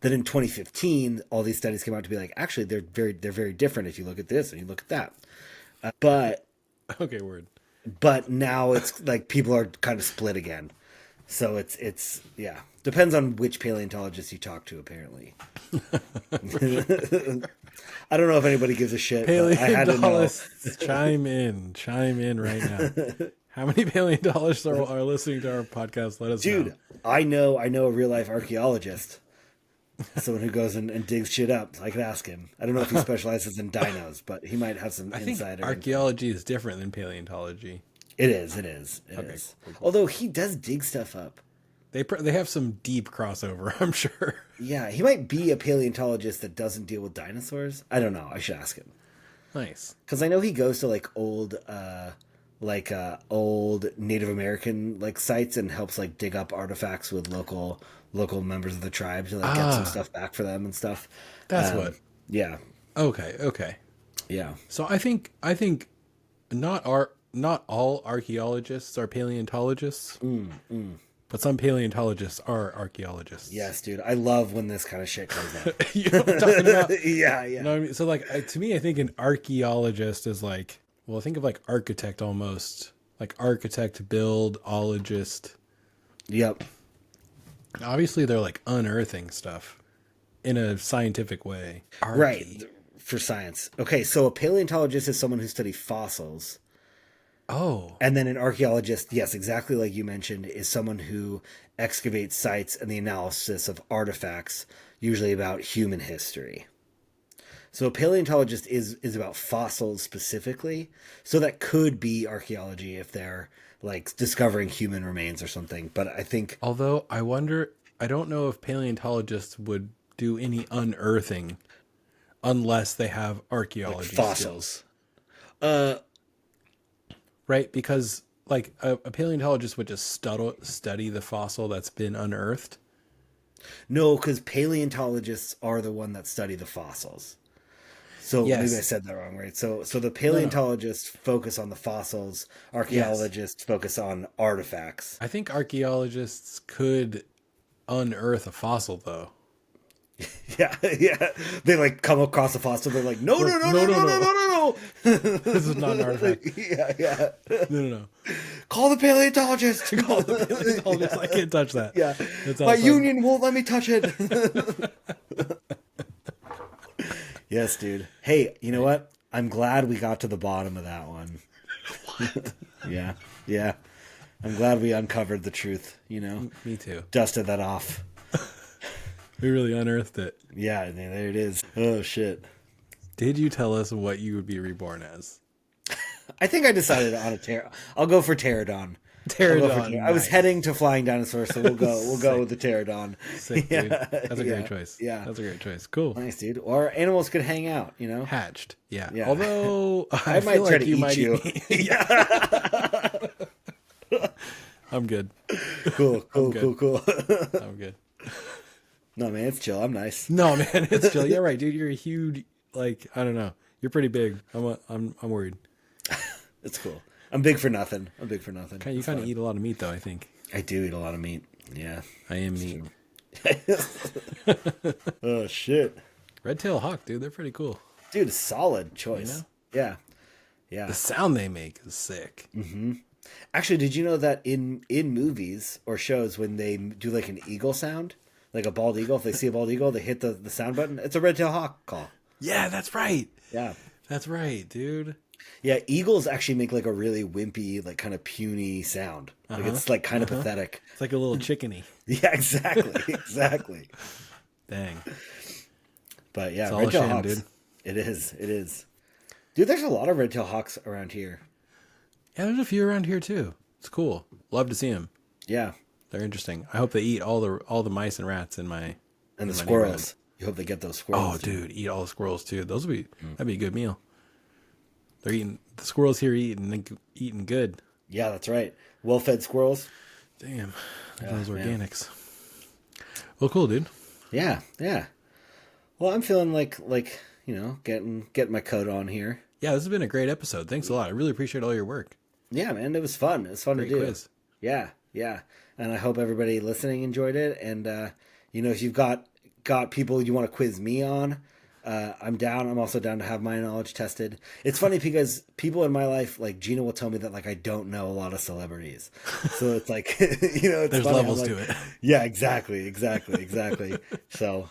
Then in 2015, all these studies came out to be like, actually, they're very different if you look at this and you look at that. But Okay, word. But now it's like people are kind of split again. So it's yeah. Depends on which paleontologist you talk to, apparently. I don't know if anybody gives a shit. But I had to know. Paleontologists, chime in right now. How many paleontologists are listening to our podcast? Let us know. Dude, I know a real life archaeologist. Someone who goes and digs shit up. I could ask him. I don't know if he specializes in dinos, but he might have some insider. I think archaeology is different than paleontology. It is. Cool. Although he does dig stuff up. They have some deep crossover, I'm sure. Yeah, he might be a paleontologist that doesn't deal with dinosaurs. I don't know. I should ask him. Nice. Because I know he goes to like old Native American like sites and helps like dig up artifacts with local members of the tribe to like get some stuff back for them and stuff. That's what. Yeah. Okay. Yeah. So I think not all archaeologists are paleontologists. But some paleontologists are archaeologists. Yes, dude. I love when this kind of shit comes up. You know what I'm talking about? Yeah. You know what I mean? So, like, to me, I think an archaeologist is like, well, think of like architect almost. Like architect, buildologist. Yep. Obviously, they're like unearthing stuff in a scientific way. Right. For science. Okay, so a paleontologist is someone who studies fossils. Oh. And then an archaeologist, yes, exactly like you mentioned, is someone who excavates sites and the analysis of artifacts, usually about human history. So a paleontologist is about fossils specifically. So that could be archaeology if they're like discovering human remains or something. But I think... Although I don't know if paleontologists would do any unearthing unless they have archaeology like fossils. Skills. Right, because like a paleontologist would just study the fossil that's been unearthed. No, because paleontologists are the one that study the fossils. So Yes. maybe I said that wrong, right? So the No. paleontologists focus on the fossils, archaeologists focus on artifacts. I think archaeologists could unearth a fossil, though. Yeah, yeah. They like come across a fossil. They're like, no. This is not an artifact. Yeah. No. Call the paleontologist. Call the paleontologist. I can't touch that. Yeah, That's my outside. union won't let me touch it. Yes, dude. Hey, you know what? I'm glad we got to the bottom of that one. What? Yeah. I'm glad we uncovered the truth, you know? Me too. Dusted that off. We really unearthed it. Yeah, there it is. Oh, shit. Did you tell us what you would be reborn as? I think I decided on a I'll go for pterodon. Pterodon. I was heading to flying dinosaurs, so we'll go with the pterodon. Sick, dude. That's a great choice. Yeah. That's a great choice. Cool. Nice, dude. Or animals could hang out, you know? Hatched. Yeah. Yeah. Although I might try to eat might you. eat me. I'm good. Cool. I'm good. No, man, it's chill. I'm nice. No, man, it's chill. You're right, dude. You're a huge, like, I don't know. You're pretty big. I'm worried. It's cool. I'm big for nothing. You kind of eat a lot of meat, though, I think. I do eat a lot of meat. Yeah. I am meat. Oh, shit. Red-tailed hawk, dude. They're pretty cool. Dude, solid choice. You know? Yeah. Yeah. The sound they make is sick. Mm-hmm. Actually, did you know that in movies or shows, when they do like an eagle sound, like a bald eagle, if they see a bald eagle, they hit the sound button. It's a red-tailed hawk call. Yeah, that's right. Yeah. That's right, dude. Yeah, eagles actually make like a really wimpy, like kind of puny sound. Like it's like kind of pathetic. It's like a little chickeny. Yeah, exactly. Dang. But yeah, It's all a red-tailed shame, hawks. dude. It is. Dude, there's a lot of red-tailed hawks around here. Yeah, there's a few around here, too. It's cool. Love to see them. Yeah. They're interesting. I hope they eat all the mice and rats in my And the my squirrels. You hope they get those squirrels. Oh, dude, eat all the squirrels too. That'd be a good meal. They're eating the squirrels here eating good. Yeah, that's right. Well-fed squirrels. Damn, Yeah, those man. organics. Well, cool, dude. Yeah. Well, I'm feeling like you know, getting my coat on here. Yeah, this has been a great episode. Thanks a lot. I really appreciate all your work. Yeah, man, it was fun. It was fun Great to do. quiz. Yeah. And I hope everybody listening enjoyed it. And you know, if you've got people you want to quiz me on, I'm down. I'm also down to have my knowledge tested. It's funny because people in my life, like Gina, will tell me that like I don't know a lot of celebrities, so it's like you know, it's There's funny. levels I'm to like, it. Yeah, exactly. So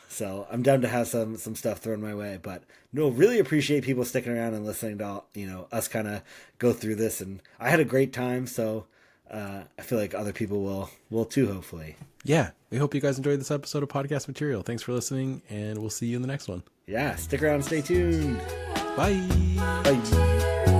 I'm down to have some stuff thrown my way, but no, really appreciate people sticking around and listening to you know, us kind of go through this, and I had a great time. So I feel like other people will too, hopefully. Yeah, we hope you guys enjoyed this episode of Podcast Material. Thanks for listening, and we'll see you in the next one. Yeah, stick around, stay tuned. Bye. Bye.